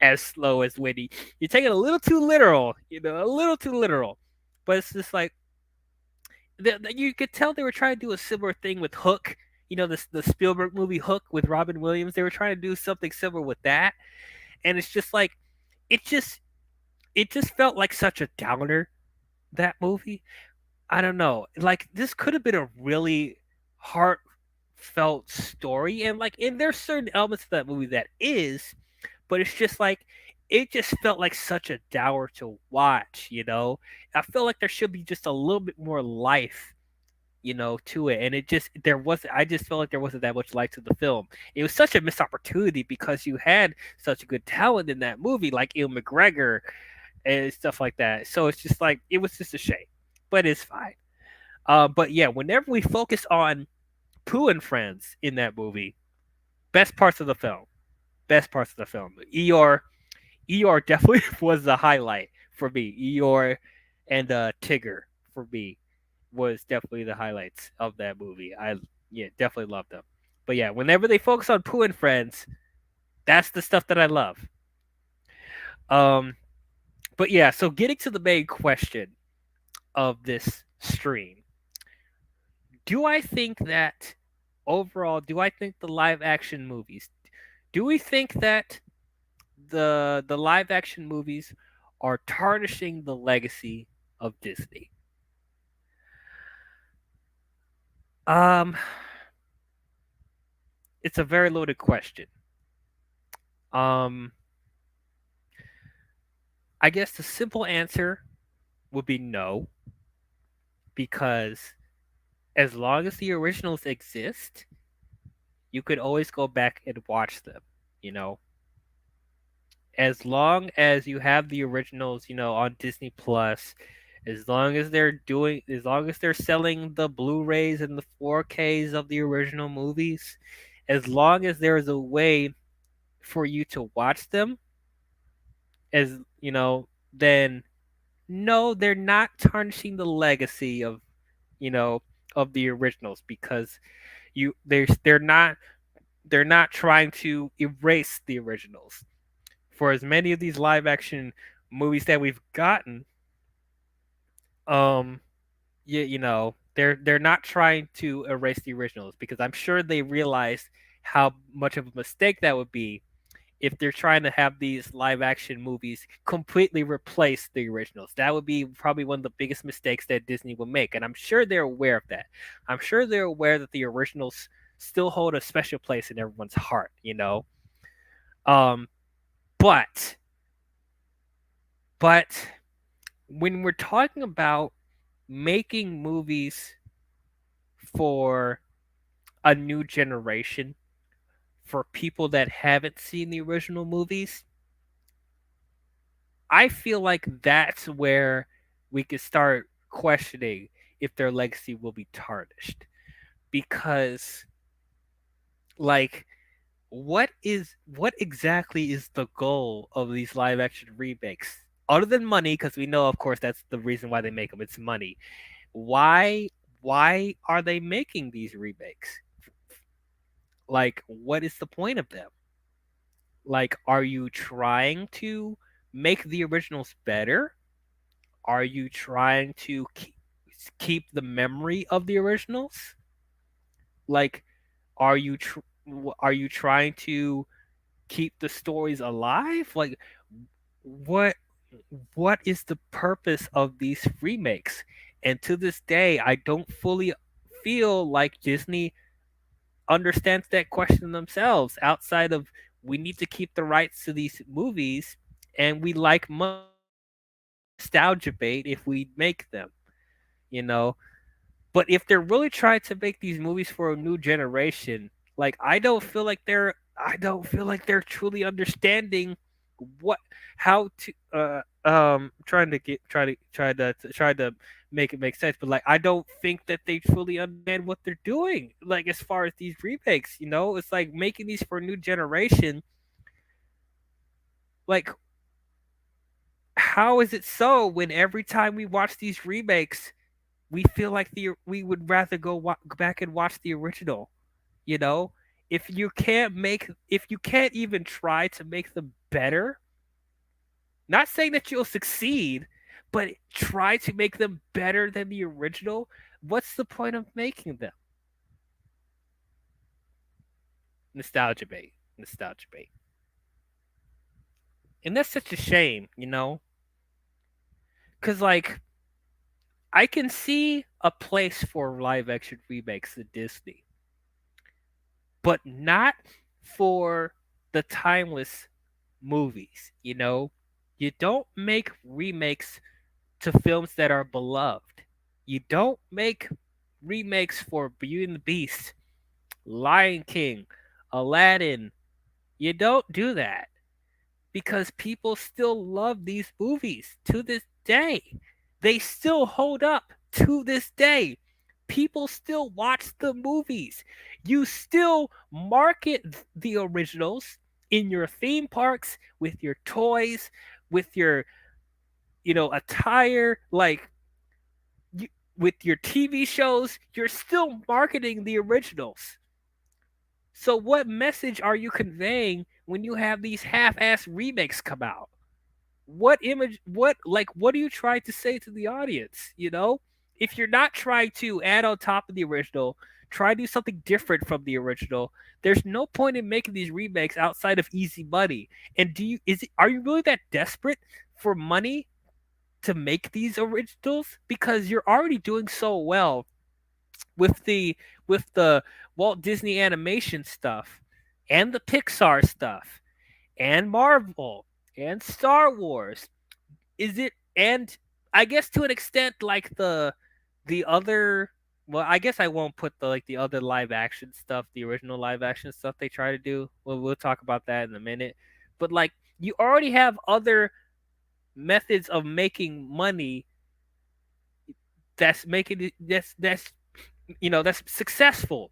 as slow as Winnie. You're taking it a little too literal, a little too literal. But it's just like you could tell they were trying to do a similar thing with Hook. The Spielberg movie Hook with Robin Williams. They were trying to do something similar with that, and it's just like it just it just felt like such a downer, that movie. I don't know. Like this could have been a really heartfelt story, and there's certain elements of that movie that is, but it's just like it just felt like such a dour to watch. I feel like there should be just a little bit more life, to it. And it just there was I just felt like there wasn't that much life to the film. It was such a missed opportunity because you had such a good talent in that movie, like Ian McGregor and stuff like that. So it's just like it was just a shame. But it's fine. But yeah, whenever we focus on Pooh and friends in that movie, best parts of the film. Best parts of the film. Eeyore definitely was the highlight for me. Eeyore and Tigger for me was definitely the highlights of that movie. I Yeah, definitely loved them. But yeah, whenever they focus on Pooh and friends, that's the stuff that I love. Um, but yeah, so getting to the main question of this stream, do I think that overall, do I think the live action movies, do we think that the live action movies are tarnishing the legacy of Disney? Um, it's a very loaded question. Um, I guess the simple answer would be no, because as long as the originals exist, you could always go back and watch them, you know. As long as you have the originals, on Disney Plus, as long as they're selling the Blu-rays and the 4Ks of the original movies, as long as there is a way for you to watch them, then no, they're not tarnishing the legacy you know, of the originals, because they're not trying to erase the originals. For as many of these live action movies that we've gotten, um, they're not trying to erase the originals, because I'm sure they realize how much of a mistake that would be if they're trying to have these live action movies completely replace the originals. That would be probably one of the biggest mistakes that Disney will make. And I'm sure they're aware of that. I'm sure they're aware that the originals still hold a special place in everyone's heart. Um, but but when we're talking about making movies for a new generation, for people that haven't seen the original movies, I feel like that's where we could start questioning if their legacy will be tarnished. Because, like, what exactly is the goal of these live action remakes? Other than money, because we know, of course, that's the reason why they make them. It's money. Why why are they making these remakes? Like, what is the point of them? Like, are you trying to make the originals better? Are you trying to keep the memory of the originals? Like, are you trying to keep the stories alive? Like what what is the purpose of these remakes? And to this day, I don't fully feel like Disney understands that question themselves outside of we need to keep the rights to these movies and we like money and we can make nostalgia bait if we make them, you know? But if they're really trying to make these movies for a new generation, like I don't feel like they're truly understanding what how to trying to get try to make it make sense, but like I don't think that they truly understand what they're doing. Like as far as these remakes, it's like making these for a new generation. Like how is it so when every time we watch these remakes, we feel like we would rather go back and watch the original, you know? If you can't even try to make them better, not saying that you'll succeed, but try to make them better than the original, what's the point of making them? Nostalgia bait. Nostalgia bait. And that's such a shame, cuz like I can see a place for live action remakes at Disney, but not for the timeless movies, You don't make remakes to films that are beloved. You don't make remakes for Beauty and the Beast, Lion King, Aladdin. You don't do that because people still love these movies to this day. They still hold up to this day. People still watch the movies. You still market the originals in your theme parks with your toys, with your, attire, like you, with your TV shows. You're still marketing the originals. So what message are you conveying when you have these half-ass remakes come out? What are you trying to say to the audience, If you're not trying to add on top of the original, try to do something different from the original. There's no point in making these remakes outside of easy money. And are you really that desperate for money to make these originals? Because you're already doing so well with the Walt Disney animation stuff and the Pixar stuff and Marvel and Star Wars. Is it and I guess to an extent like the other, well, I guess I won't put the other live action stuff, the original live action stuff they try to do. Well, we'll talk about that in a minute. But like you already have other methods of making money that's making it that's successful.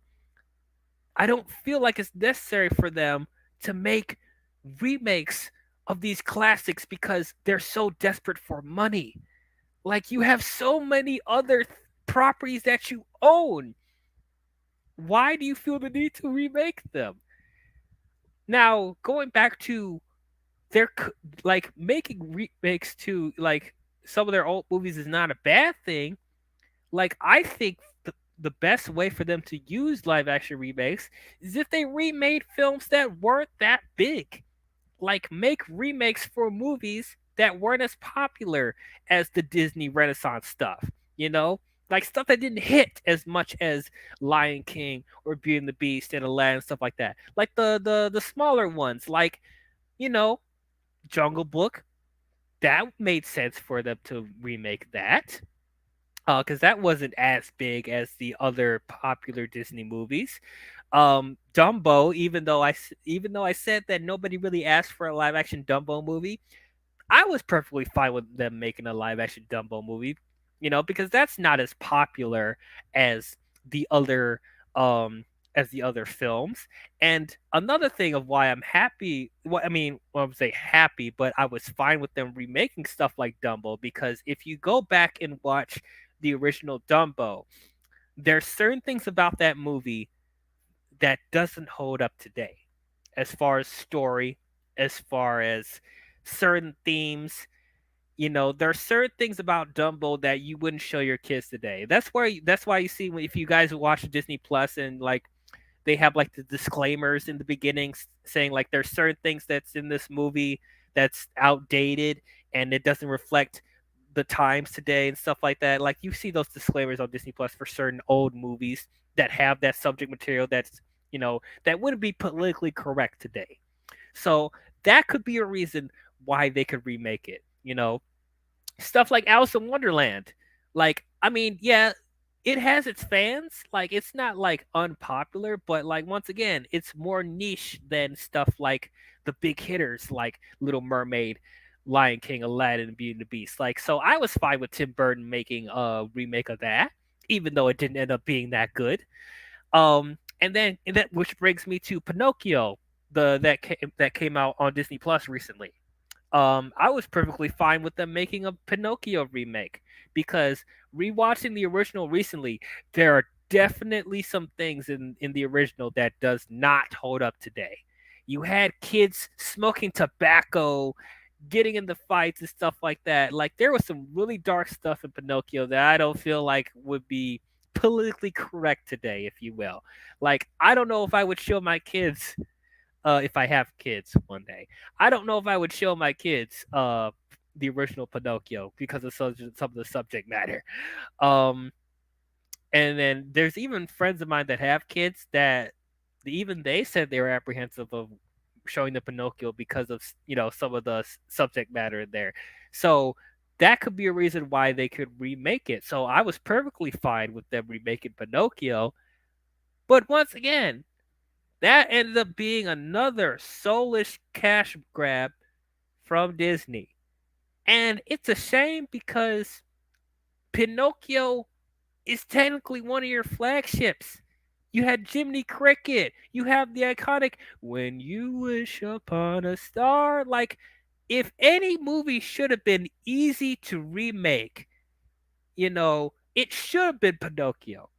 I don't feel like it's necessary for them to make remakes of these classics because they're so desperate for money. Like you have so many other properties that you own. Why do you feel the need to remake them? Now, going back to like making remakes to like some of their old movies is not a bad thing. Like I think the best way for them to use live action remakes is if they remade films that weren't that big. Like make remakes for movies that weren't as popular as the Disney Renaissance stuff, Like stuff that didn't hit as much as Lion King or Beauty and the Beast and Aladdin, stuff like that. Like the smaller ones, like, you know, Jungle Book. That made sense for them to remake that. Because that wasn't as big as the other popular Disney movies. Dumbo, even though I said that nobody really asked for a live action Dumbo movie, I was perfectly fine with them making a live action Dumbo movie, because that's not as popular as the other films. And another thing of why I'm happy, I would say happy, but I was fine with them remaking stuff like Dumbo because if you go back and watch the original Dumbo, there's certain things about that movie that doesn't hold up today as far as story, as far as certain themes. There are certain things about Dumbo that you wouldn't show your kids today. That's why you see if you guys watch Disney Plus and like they have like the disclaimers in the beginning saying like there's certain things that's in this movie that's outdated and it doesn't reflect the times today and stuff like that. Like you see those disclaimers on Disney Plus for certain old movies that have that subject material that's that wouldn't be politically correct today. So that could be a reason why they could remake it. Stuff like Alice in Wonderland. Like, I mean, yeah, it has its fans. Like, it's not like unpopular, but like once again, it's more niche than stuff like the big hitters like Little Mermaid, Lion King, Aladdin, and Beauty and the Beast. Like, so I was fine with Tim Burton making a remake of that, even though it didn't end up being that good. And that which brings me to Pinocchio, that came out on Disney Plus recently. I was perfectly fine with them making a Pinocchio remake because rewatching the original recently, there are definitely some things in the original that does not hold up today. You had kids smoking tobacco, getting into fights and stuff like that. Like there was some really dark stuff in Pinocchio that I don't feel like would be politically correct today, if you will. Like I don't know if I would show my kids if I have kids one day. I don't know if I would show my kids the original Pinocchio because of some of the subject matter. Um, and then there's even friends of mine that have kids that even they said they were apprehensive of showing the Pinocchio because of some of the subject matter in there. So that could be a reason why they could remake it. So I was perfectly fine with them remaking Pinocchio. But once again, that ended up being another soulless cash grab from Disney. And it's a shame because Pinocchio is technically one of your flagships. You had Jiminy Cricket. You have the iconic When You Wish Upon a Star. Like, if any movie should have been easy to remake, it should have been Pinocchio.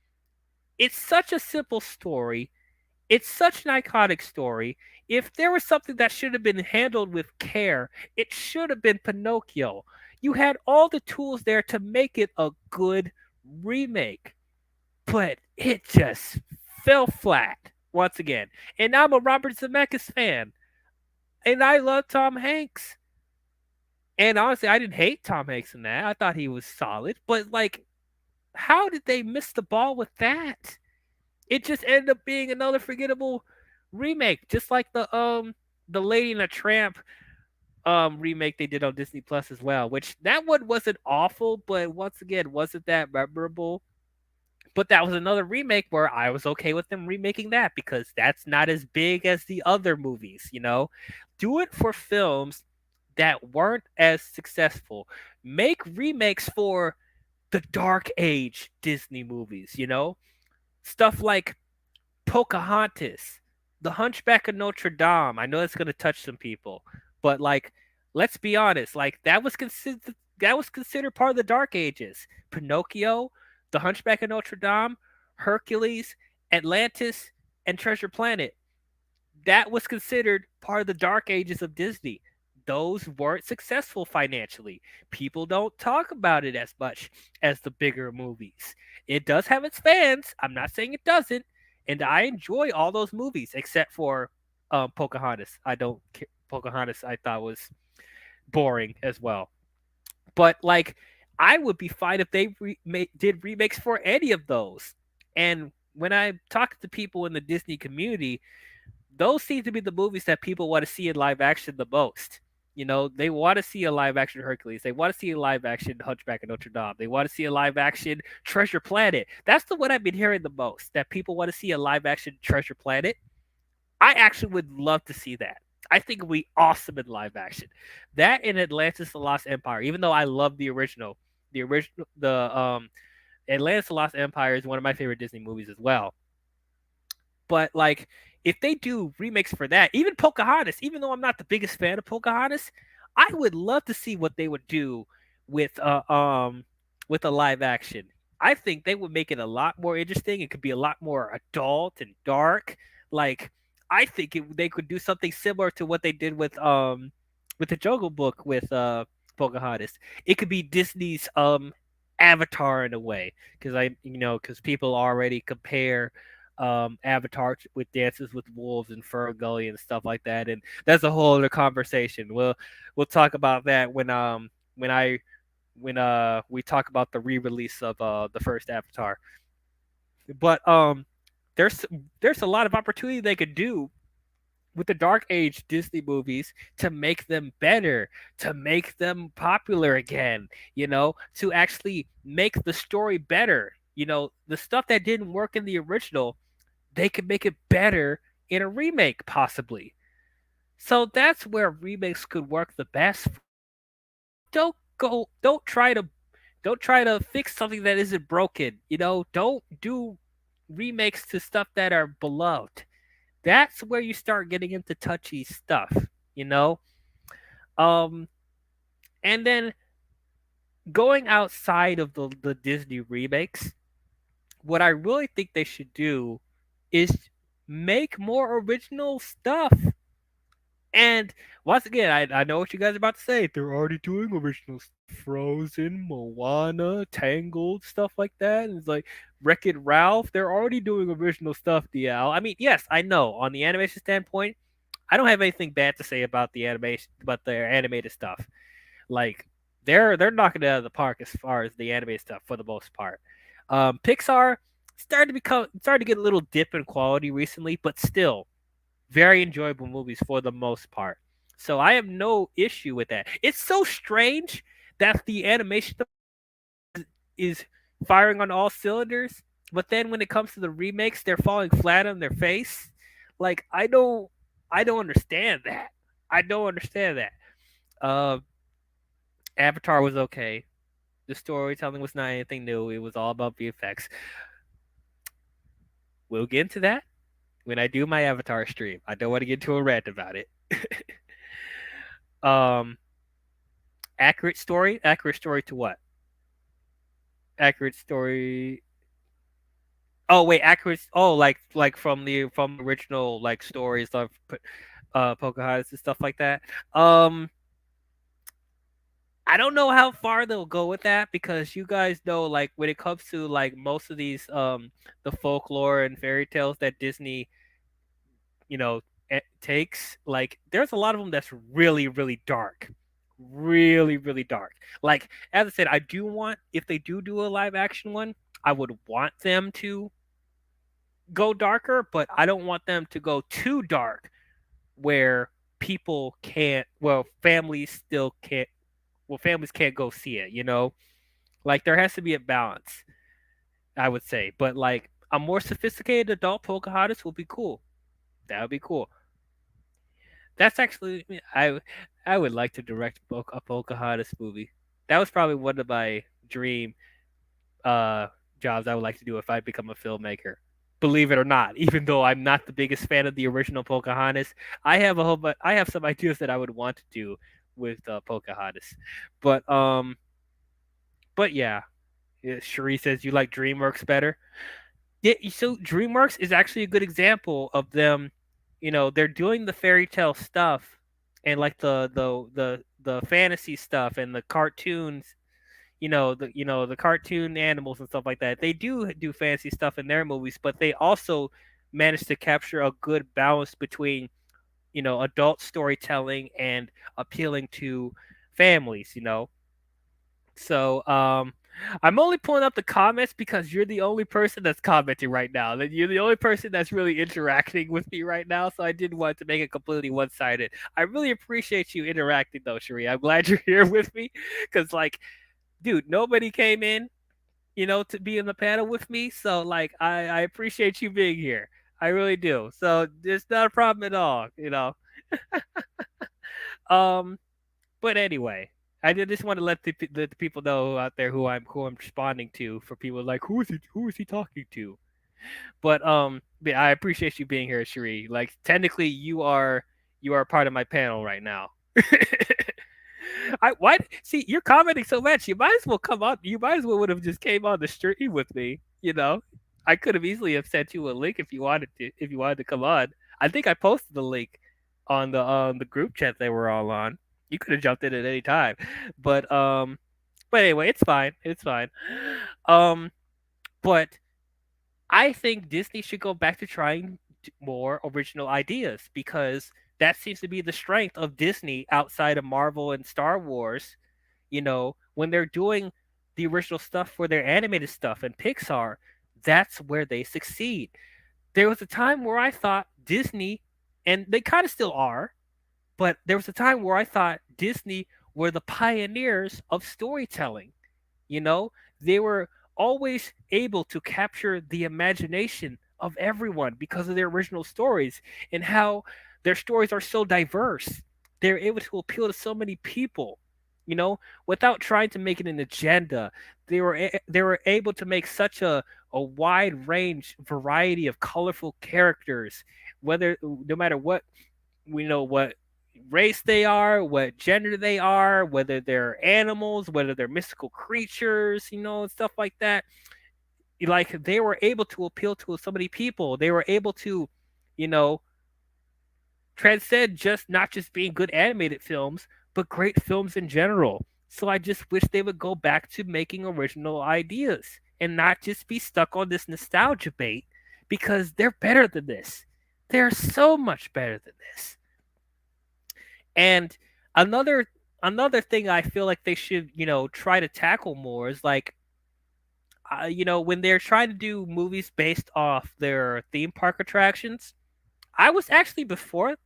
It's such a simple story. It's such an iconic story. If there was something that should have been handled with care, it should have been Pinocchio. You had all the tools there to make it a good remake, but it just fell flat once again. And I'm a Robert Zemeckis fan, and I love Tom Hanks. And honestly, I didn't hate Tom Hanks in that. I thought he was solid, but like, how did they miss the ball with that? It just ended up being another forgettable remake, just like the Lady and the Tramp remake they did on Disney Plus as well, which that one wasn't awful, but once again wasn't that memorable. But that was another remake where I was okay with them remaking that because that's not as big as the other movies. Do it for films that weren't as successful. Make remakes for the dark age Disney movies. Stuff like Pocahontas, The Hunchback of Notre Dame. I know it's going to touch some people, but like, let's be honest. Like that was considered part of the Dark Ages. Pinocchio, The Hunchback of Notre Dame, Hercules, Atlantis, and Treasure Planet. That was considered part of the dark ages of Disney. Those weren't successful financially. People don't talk about it as much as the bigger movies. It does have its fans. I'm not saying it doesn't. And I enjoy all those movies except for Pocahontas. I don't Pocahontas I thought was boring as well. But like I would be fine if they did remakes for any of those. And when I talk to people in the Disney community, those seem to be the movies that people want to see in live action the most. They want to see a live action Hercules. They want to see a live action Hunchback of Notre Dame. They want to see a live action Treasure Planet. That's the one I've been hearing the most. That people want to see a live action Treasure Planet. I actually would love to see that. I think it would be awesome in live action. That and Atlantis: The Lost Empire. Even though I love the Atlantis: The Lost Empire is one of my favorite Disney movies as well. But like, if they do remakes for that, even Pocahontas, even though I'm not the biggest fan of Pocahontas, I would love to see what they would do with with a live action. I think they would make it a lot more interesting. It could be a lot more adult and dark. Like I think they could do something similar to what they did with the Jungle Book with Pocahontas. It could be Disney's Avatar in a way because because people already compare Avatar with Dances with Wolves and Fur Gully and stuff like that, and that's a whole other conversation. We'll talk about that when I when we talk about the re-release of the first Avatar. But there's there's a lot of opportunity they could do with the Dark Age Disney movies to make them better, to make them popular again, to actually make the story better. The stuff that didn't work in the original, they could make it better in a remake, possibly. So that's where remakes could work the best. Don't go, don't try to fix something that isn't broken. Don't do remakes to stuff that are beloved. That's where you start getting into touchy stuff, you know? Um and then going outside of the Disney remakes, what I really think they should do is make more original stuff. And once again, I know what you guys are about to say. They're already doing original stuff. Frozen, Moana, Tangled, stuff like that. And it's like Wreck-It Ralph. They're already doing original stuff, DL. I mean, yes, I know. On the animation standpoint, I don't have anything bad to say about the animation, about their animated stuff. Like they're knocking it out of the park as far as the animated stuff for the most part. Pixar started to get a little dip in quality recently, but still very enjoyable movies for the most part. So I have no issue with that. It's so strange that the animation is firing on all cylinders, but then when it comes to the remakes, they're falling flat on their face. Like I don't understand that. I don't understand that. Uh, Avatar was okay. The storytelling was not anything new. It was all about VFX. We'll get into that when I do my Avatar stream. I don't want to get into a rant about it. um, accurate story. Accurate story to what? Accurate story. Oh wait, accurate. Oh, like from the original like stories of Pocahontas and stuff like that. Um, I don't know how far they'll go with that because you guys know like when it comes to like most of these the folklore and fairy tales that Disney takes, like there's a lot of them that's really really dark, really really dark. Like as I said, I do want, if they do a live action one, I would want them to go darker, but I don't want them to go too dark where people can't, well, families can't go see it. Like there has to be a balance, I would say. But like a more sophisticated adult Pocahontas will be cool. That would be cool. That's actually, I would like to direct a Pocahontas movie. That was probably one of my dream uh jobs I would like to do if I become a filmmaker. Believe it or not, even though I'm not the biggest fan of the original Pocahontas, I have some ideas that I would want to do with Pocahontas. But but yeah, Cherie says you like DreamWorks better. Yeah, so DreamWorks is actually a good example of them. They're doing the fairy tale stuff and like the fantasy stuff and the cartoons. The cartoon animals and stuff like that. They do fancy stuff in their movies, but they also manage to capture a good balance between adult storytelling and appealing to families. So I'm only pulling up the comments because you're the only person that's commenting right now. That you're the only person that's really interacting with me right now. So I didn't want to make it completely one-sided. I really appreciate you interacting though, Cherie. I'm glad you're here with me because like, dude, nobody came in, to be in the panel with me. So like, I appreciate you being here. I really do. So it's not a problem at all. Um, but anyway, I just want to let the people know out there who I'm responding to. For people like who is he talking to? But I appreciate you being here, Cherie. Like technically, you are part of my panel right now. I why see you're commenting so much. You might as well come on. You might as well would have just came on the stream with me. I could have easily have sent you a link if you wanted to. If you wanted to come on, I think I posted the link on the group chat they were all on. You could have jumped in at any time, but but anyway, it's fine. It's fine. Um, but I think Disney should go back to trying more original ideas because that seems to be the strength of Disney outside of Marvel and Star Wars. When they're doing the original stuff for their animated stuff and Pixar, that's where they succeed. There was a time where I thought Disney, and they kind of still are, but there was a time where I thought Disney were the pioneers of storytelling. You know, they were always able to capture the imagination of everyone because of their original stories and how their stories are so diverse. They're able to appeal to so many people, without trying to make it an agenda. They were able to make such a wide range variety of colorful characters, whether no matter what we know what race they are, what gender they are, whether they're animals, whether they're mystical creatures, and stuff like that. Like they were able to appeal to so many people. They were able to, you know, transcend just not just being good animated films, but great films in general. So I just wish they would go back to making original ideas and not just be stuck on this nostalgia bait because they're better than this. They're so much better than this. And another another thing I feel like they should, try to tackle more is like when they're trying to do movies based off their theme park attractions. I was actually for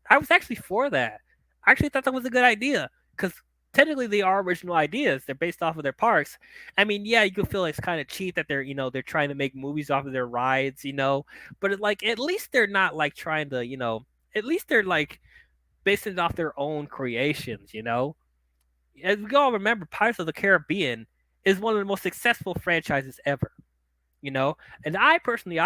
that. I actually thought that was a good idea cuz technically they are original ideas. They're based off of their parks. I mean, yeah, you could feel like it's kind of cheap that they're trying to make movies off of their rides. But like at least they're not like trying to, at least they're like basing it off their own creations. As we all remember, Pirates of the Caribbean is one of the most successful franchises ever. You know, and I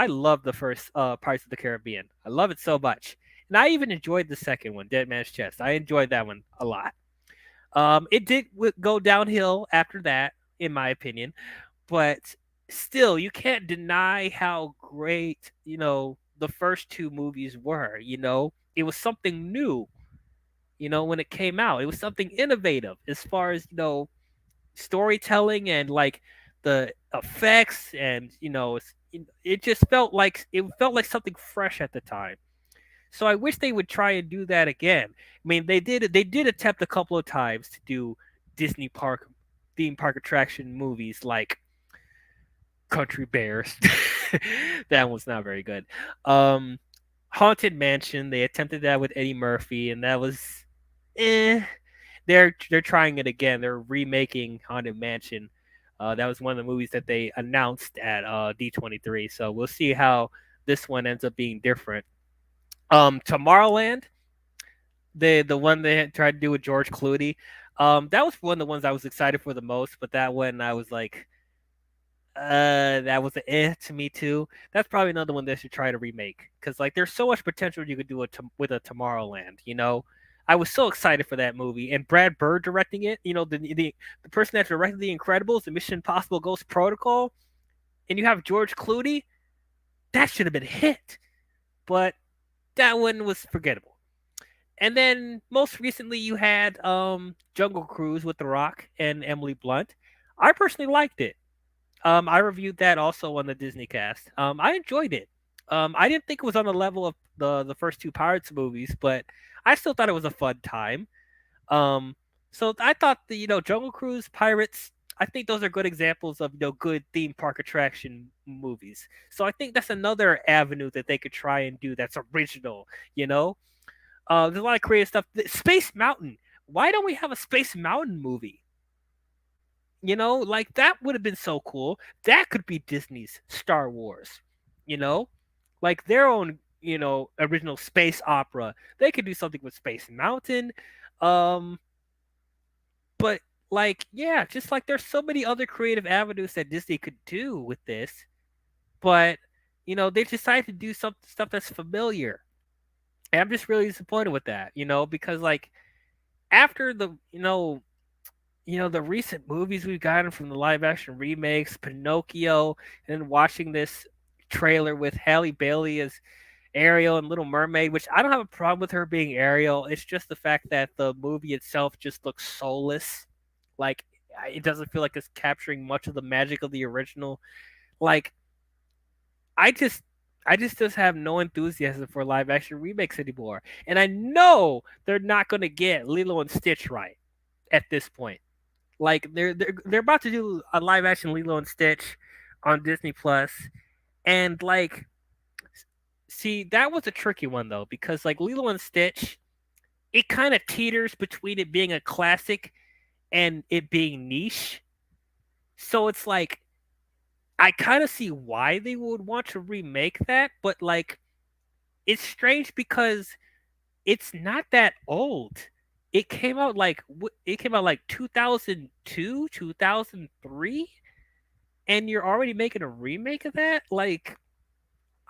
love the first Pirates of the Caribbean. I love it so much, and I even enjoyed the second one, Dead Man's Chest. I enjoyed that one a lot. It did go downhill after that, in my opinion, but still, you can't deny how great the first two movies were. It was something new when it came out. It was something innovative as far as, storytelling and like the effects and, it just felt like something fresh at the time. So I wish they would try and do that again. I mean, they did attempt a couple of times to do Disney park theme park attraction movies like Country Bears. That one's not very good. Um Haunted Mansion, they attempted that with Eddie Murphy and that was eh. They're trying it again. They're remaking Haunted Mansion. That was one of the movies that they announced at D23. So we'll see how this one ends up being different. Tomorrowland, the one they had tried to do with George Clooney. That was one of the ones I was excited for the most, but that one I was like, that was an to me too. That's probably another one they should try to remake because like there's so much potential you could do with a Tomorrowland. I was so excited for that movie, and Brad Bird directing it. The person that directed The Incredibles, the Mission Impossible Ghost Protocol, and you have George Clooney. That should have been a hit, but that one was forgettable. And then most recently you had Jungle Cruise with The Rock and Emily Blunt. I personally liked it. I reviewed that also on the Disney Cast. I enjoyed it. I didn't think it was on the level of the first two Pirates movies, but I still thought it was a fun time. Um, so I thought the Jungle Cruise, Pirates. I think those are good examples of good theme park attraction movies. So I think that's another avenue that they could try and do that's original. You know, there's a lot of creative stuff. Space Mountain. Why don't we have a Space Mountain movie? Like that would have been so cool. That could be Disney's Star Wars, you know, like their own, original space opera. They could do something with Space Mountain. Um, but like, yeah, just like there's so many other creative avenues that Disney could do with this, but they decided to do some stuff that's familiar. And I'm just really disappointed with that, because like after the recent movies we've gotten from the live action remakes, Pinocchio, and then watching this trailer with Halle Bailey as Ariel and Little Mermaid, which I don't have a problem with her being Ariel. It's just the fact that the movie itself just looks soulless. Like it doesn't feel like it's capturing much of the magic of the original. Like I just just have no enthusiasm for live action remakes anymore. And I know they're not going to get Lilo and Stitch right at this point. Like they're about to do a live action Lilo and Stitch on Disney Plus, and like, see, that was a tricky one though, because like Lilo and Stitch, it kind of teeters between it being a classic and it being niche. So it's like I kind of see why they would want to remake that, but like it's strange because it's not that old. It came out like 2002, 2003, and you're already making a remake of that? Like,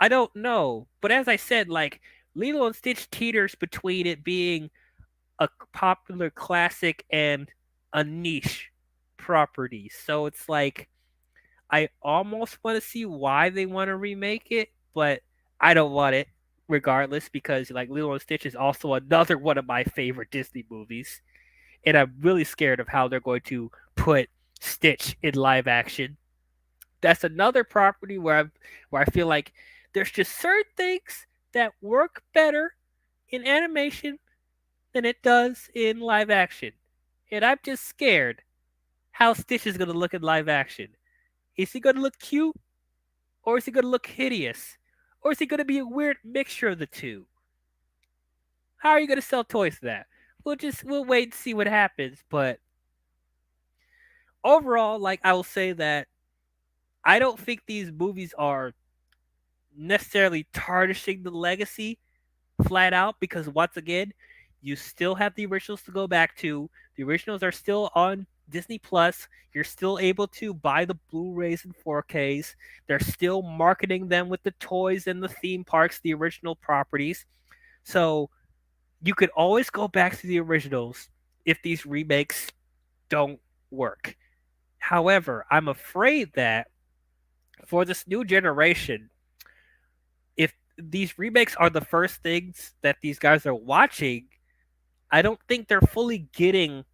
I don't know. But as I said, like, Lilo and Stitch teeters between it being a popular classic and a niche property. So it's like I almost want to see why they want to remake it, but I don't want it regardless, because like Lilo and Stitch is also another one of my favorite Disney movies, and I'm really scared of how they're going to put Stitch in live action. That's another property where I feel like there's just certain things that work better in animation than it does in live action. And I'm just scared how Stitch is going to look in live action. Is he going to look cute, or is he going to look hideous? Or is he going to be a weird mixture of the two? How are you going to sell toys to that? We'll wait and see what happens, but overall, like, I will say that I don't think these movies are necessarily tarnishing the legacy flat out, because once again, you still have the originals to go back to. The originals are still on Disney Plus. You're still able to buy the Blu-rays and 4Ks. They're still marketing them with the toys and the theme parks, the original properties. So you could always go back to the originals if these remakes don't work. However, I'm afraid that for this new generation, if these remakes are the first things that these guys are watching, I don't think they're fully getting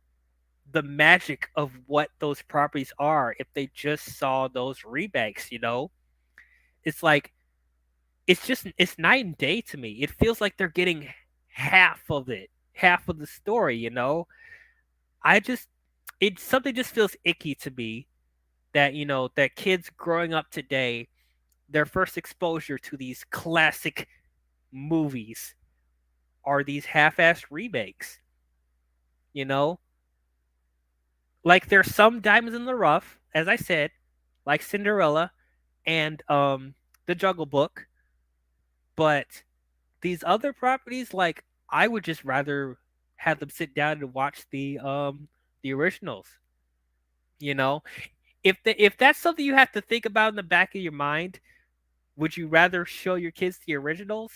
the magic of what those properties are if they just saw those remakes, you know? It's like it's night and day to me. It feels like they're getting half of it, half of the story, you know? I just it something just feels icky to me that, that kids growing up today, their first exposure to these classic movies are these half-assed remakes, you know? Like, there's some diamonds in the rough, as I said, like Cinderella and the Jungle Book, but these other properties, like, I would just rather have them sit down and watch the originals, you know? If that's something you have to think about in the back of your mind, would you rather show your kids the originals?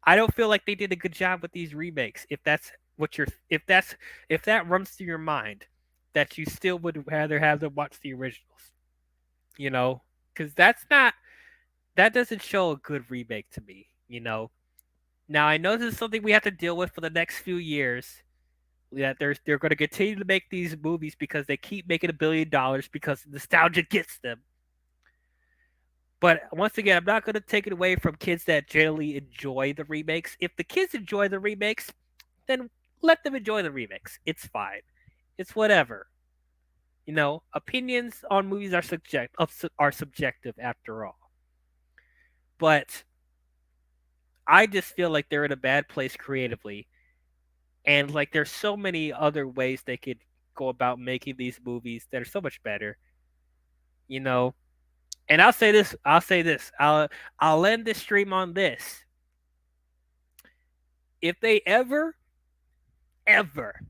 I don't feel like they did a good job with these remakes. If that runs through your mind, that you still would rather have them watch the originals, you know, because that doesn't show a good remake to me, you know. Now I know this is something we have to deal with for the next few years. That they're going to continue to make these movies because they keep making $1 billion because nostalgia gets them. But once again, I'm not going to take it away from kids that generally enjoy the remakes. If the kids enjoy the remakes, then let them enjoy the remakes. It's fine. It's whatever. You know, opinions on movies are subjective after all. But I just feel like they're in a bad place creatively, and like there's so many other ways they could go about making these movies that are so much better. You know, and I'll say this. I'll end this stream on this. If they ever, ever,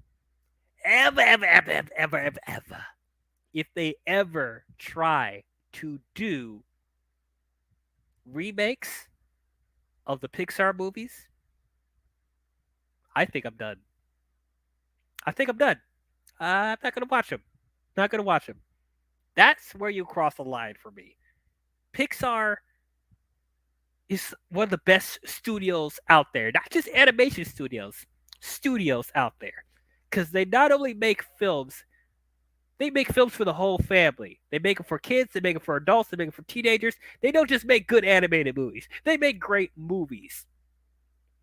if they ever try to do remakes of the Pixar movies, I think I'm done. I think I'm done. I'm not gonna watch them. Not gonna watch them. That's where you cross the line for me. Pixar is one of the best studios out there, not just animation studios, studios out there, because they not only make films They make films for the whole family. They make them for kids, they make them for adults, they make them for teenagers. They don't just make good animated movies. They make great movies.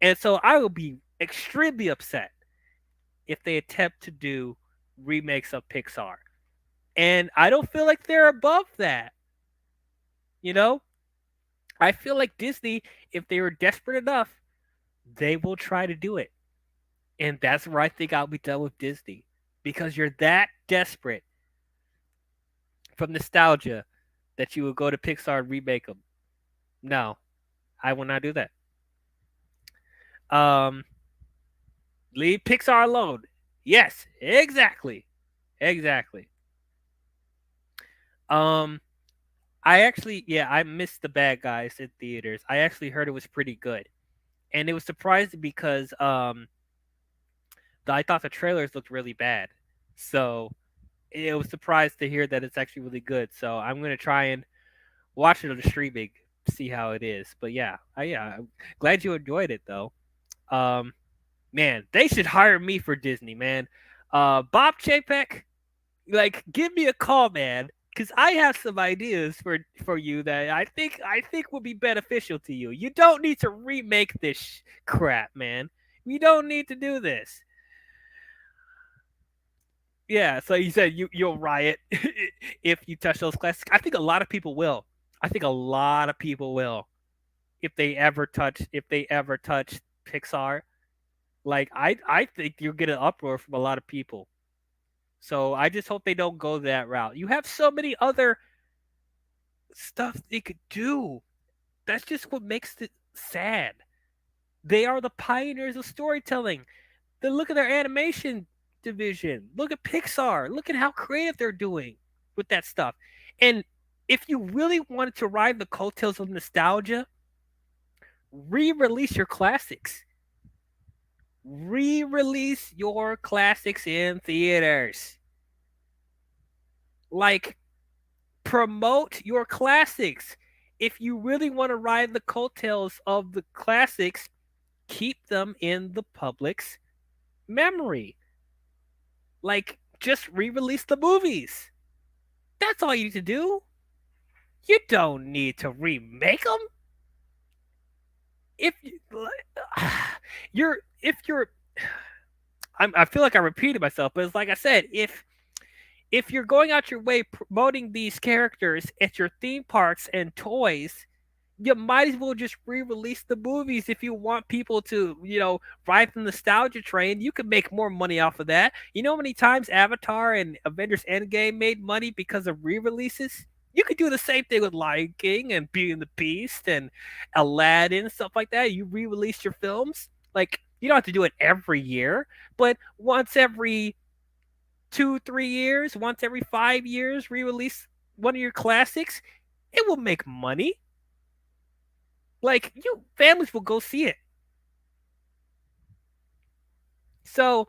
And so I would be extremely upset if they attempt to do remakes of Pixar. And I don't feel like they're above that. You know? I feel like Disney, if they were desperate enough, they will try to do it. And that's where I think I'll be done with Disney. Because you're that desperate from nostalgia that you will go to Pixar and remake them. No, I will not do that. Um, leave Pixar alone. Yes, exactly. Exactly. Um, I actually, yeah, I missed The Bad Guys in theaters. I actually heard it was pretty good. And it was surprising because I thought the trailers looked really bad. So it was surprised to hear that it's actually really good. So I'm gonna try and watch it on the streaming, see how it is. But yeah, I'm glad you enjoyed it though. Um, man, they should hire me for Disney, man. Bob Chapek, like, give me a call, man, because I have some ideas for you that I think will be beneficial to you. You don't need to remake this crap, man. You don't need to do this. Yeah, so you said you'll riot if you touch those classics. I think a lot of people will. I think a lot of people will if they ever touch Pixar. Like I think you'll get an uproar from a lot of people. So I just hope they don't go that route. You have so many other stuff they could do. That's just what makes it sad. They are the pioneers of storytelling. Then look at their animation division. Look at Pixar. Look at how creative they're doing with that stuff. And if you really wanted to ride the coattails of nostalgia, re-release your classics. Re-release your classics in theaters. Like, promote your classics. If you really want to ride the coattails of the classics, keep them in the public's memory. Like, just re-release the movies. That's all you need to do. You don't need to remake them. If you, if you're, I feel like I repeated myself, but it's like I said, if you're going out your way promoting these characters at your theme parks and toys, you might as well just re-release the movies if you want people to, ride the nostalgia train. You could make more money off of that. You know how many times Avatar and Avengers Endgame made money because of re-releases? You could do the same thing with Lion King and Beauty and the Beast and Aladdin, stuff like that. You re-release your films. Like, you don't have to do it every year, but once every 2, 3 years, once every 5 years, re-release one of your classics. It will make money. Like, you families will go see it. So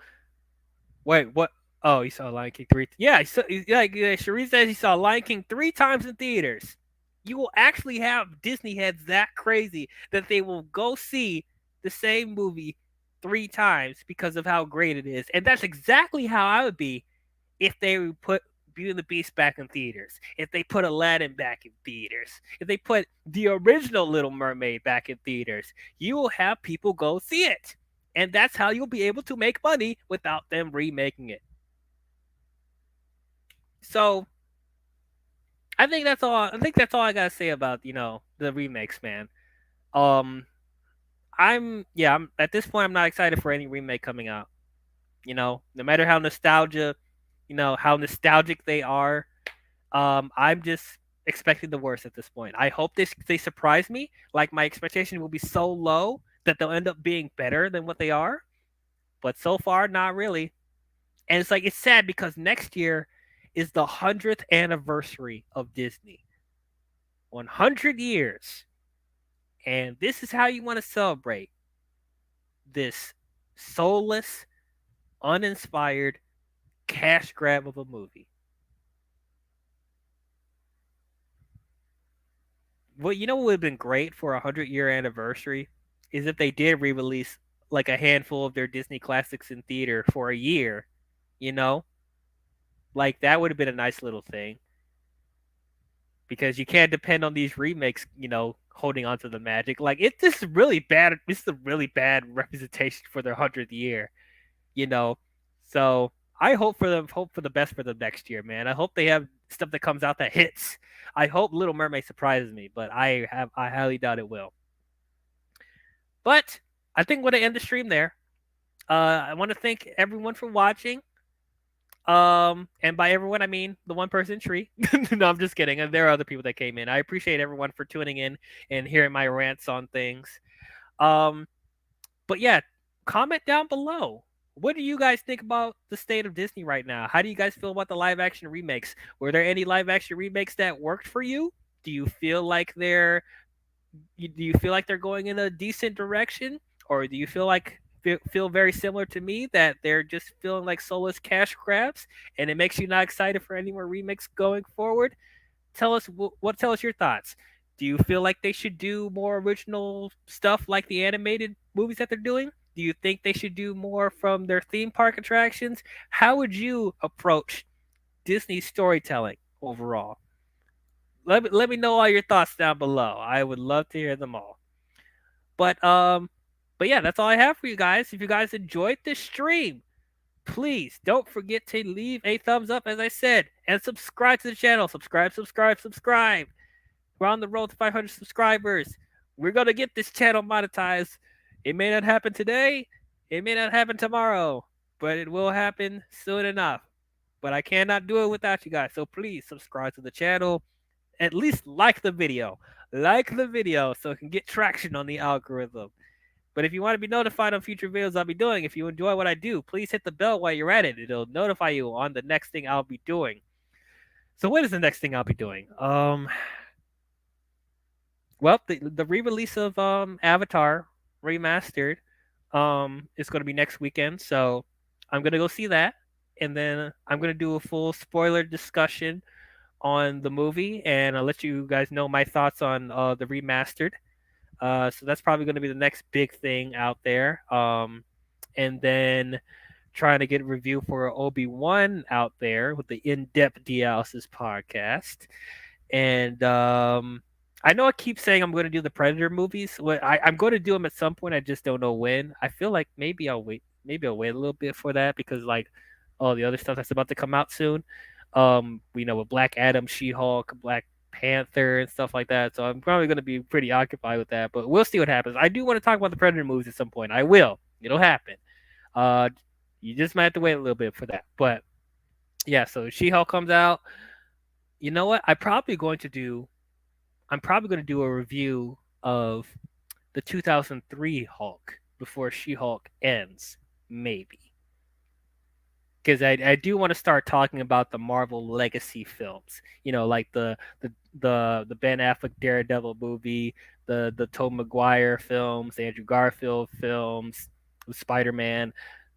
wait, what? Oh, he saw Lion King three. Yeah, like Cherie says, he saw Lion King 3 times in theaters. You will actually have Disney heads that crazy that they will go see the same movie 3 times because of how great it is, and that's exactly how I would be if they put Beauty and the Beast back in theaters, if they put Aladdin back in theaters, if they put the original Little Mermaid back in theaters, you will have people go see it. And that's how you'll be able to make money without them remaking it. So I think that's all I gotta say about the remakes, man. Um, I'm at this point I'm not excited for any remake coming out. No matter how nostalgic they are, I'm just expecting the worst at this point. I hope they surprise me. Like, my expectation will be so low that they'll end up being better than what they are. But so far, not really. And it's sad because next year is the 100th anniversary of Disney. 100 years. And this is how you want to celebrate this soulless, uninspired cash grab of a movie. Well, what would have been great for a 100-year anniversary is if they did re-release like a handful of their Disney classics in theater for a year, you know? Like that would have been a nice little thing because you can't depend on these remakes, holding on to the magic. Like it's just really bad. This is a really bad representation for their 100th year, you know. So I hope for the best for them next year, man. I hope they have stuff that comes out that hits. I hope Little Mermaid surprises me, but I highly doubt it will. But I think we're gonna end the stream there. I want to thank everyone for watching. And by everyone, I mean the one person tree. No, I'm just kidding. There are other people that came in. I appreciate everyone for tuning in and hearing my rants on things. Um, but yeah, comment down below. What do you guys think about the state of Disney right now? How do you guys feel about the live action remakes? Were there any live action remakes that worked for you? Do you feel like they're going in a decent direction, or do you feel very similar to me that they're just feeling like soulless cash grabs, and it makes you not excited for any more remakes going forward? Tell us your thoughts. Do you feel like they should do more original stuff like the animated movies that they're doing? Do you think they should do more from their theme park attractions? How would you approach Disney storytelling overall? Let me know all your thoughts down below. I would love to hear them all. But but yeah, that's all I have for you guys. If you guys enjoyed this stream, please don't forget to leave a thumbs up, as I said, and subscribe to the channel. Subscribe. We're on the road to 500 subscribers. We're gonna get this channel monetized. It may not happen today. It may not happen tomorrow, but it will happen soon enough. But I cannot do it without you guys. So please subscribe to the channel. At least like the video. Like the video so it can get traction on the algorithm. But if you want to be notified on future videos I'll be doing, if you enjoy what I do, please hit the bell while you're at it. It'll notify you on the next thing I'll be doing. So what is the next thing I'll be doing? Well, the re-release of Avatar Remastered is going to be next weekend, so I'm going to go see that, and then I'm going to do a full spoiler discussion on the movie, and I'll let you guys know my thoughts on the remastered. So that's probably going to be the next big thing out there. And then trying to get a review for Obi-Wan out there with the in-depth dialysis podcast. And I know I keep saying I'm going to do the Predator movies. I'm going to do them at some point. I just don't know when. I feel like maybe I'll wait. Maybe I'll wait a little bit for that because like all the other stuff that's about to come out soon. With Black Adam, She-Hulk, Black Panther, and stuff like that. So I'm probably going to be pretty occupied with that. But we'll see what happens. I do want to talk about the Predator movies at some point. I will. It'll happen. You just might have to wait a little bit for that. But yeah, so She-Hulk comes out. You know what? I'm probably going to do a review of the 2003 Hulk before She-Hulk ends, maybe. Because I do want to start talking about the Marvel legacy films, like the Ben Affleck Daredevil movie, the Tobey Maguire films, the Andrew Garfield films, the Spider-Man,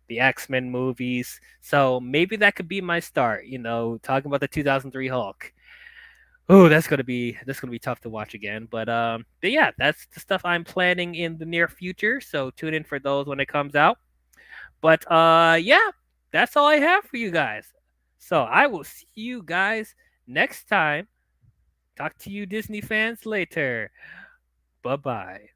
the X-Men movies. So maybe that could be my start, talking about the 2003 Hulk. Oh, that's gonna be tough to watch again. But yeah, that's the stuff I'm planning in the near future. So tune in for those when it comes out. But yeah, that's all I have for you guys. So I will see you guys next time. Talk to you Disney fans later. Bye-bye.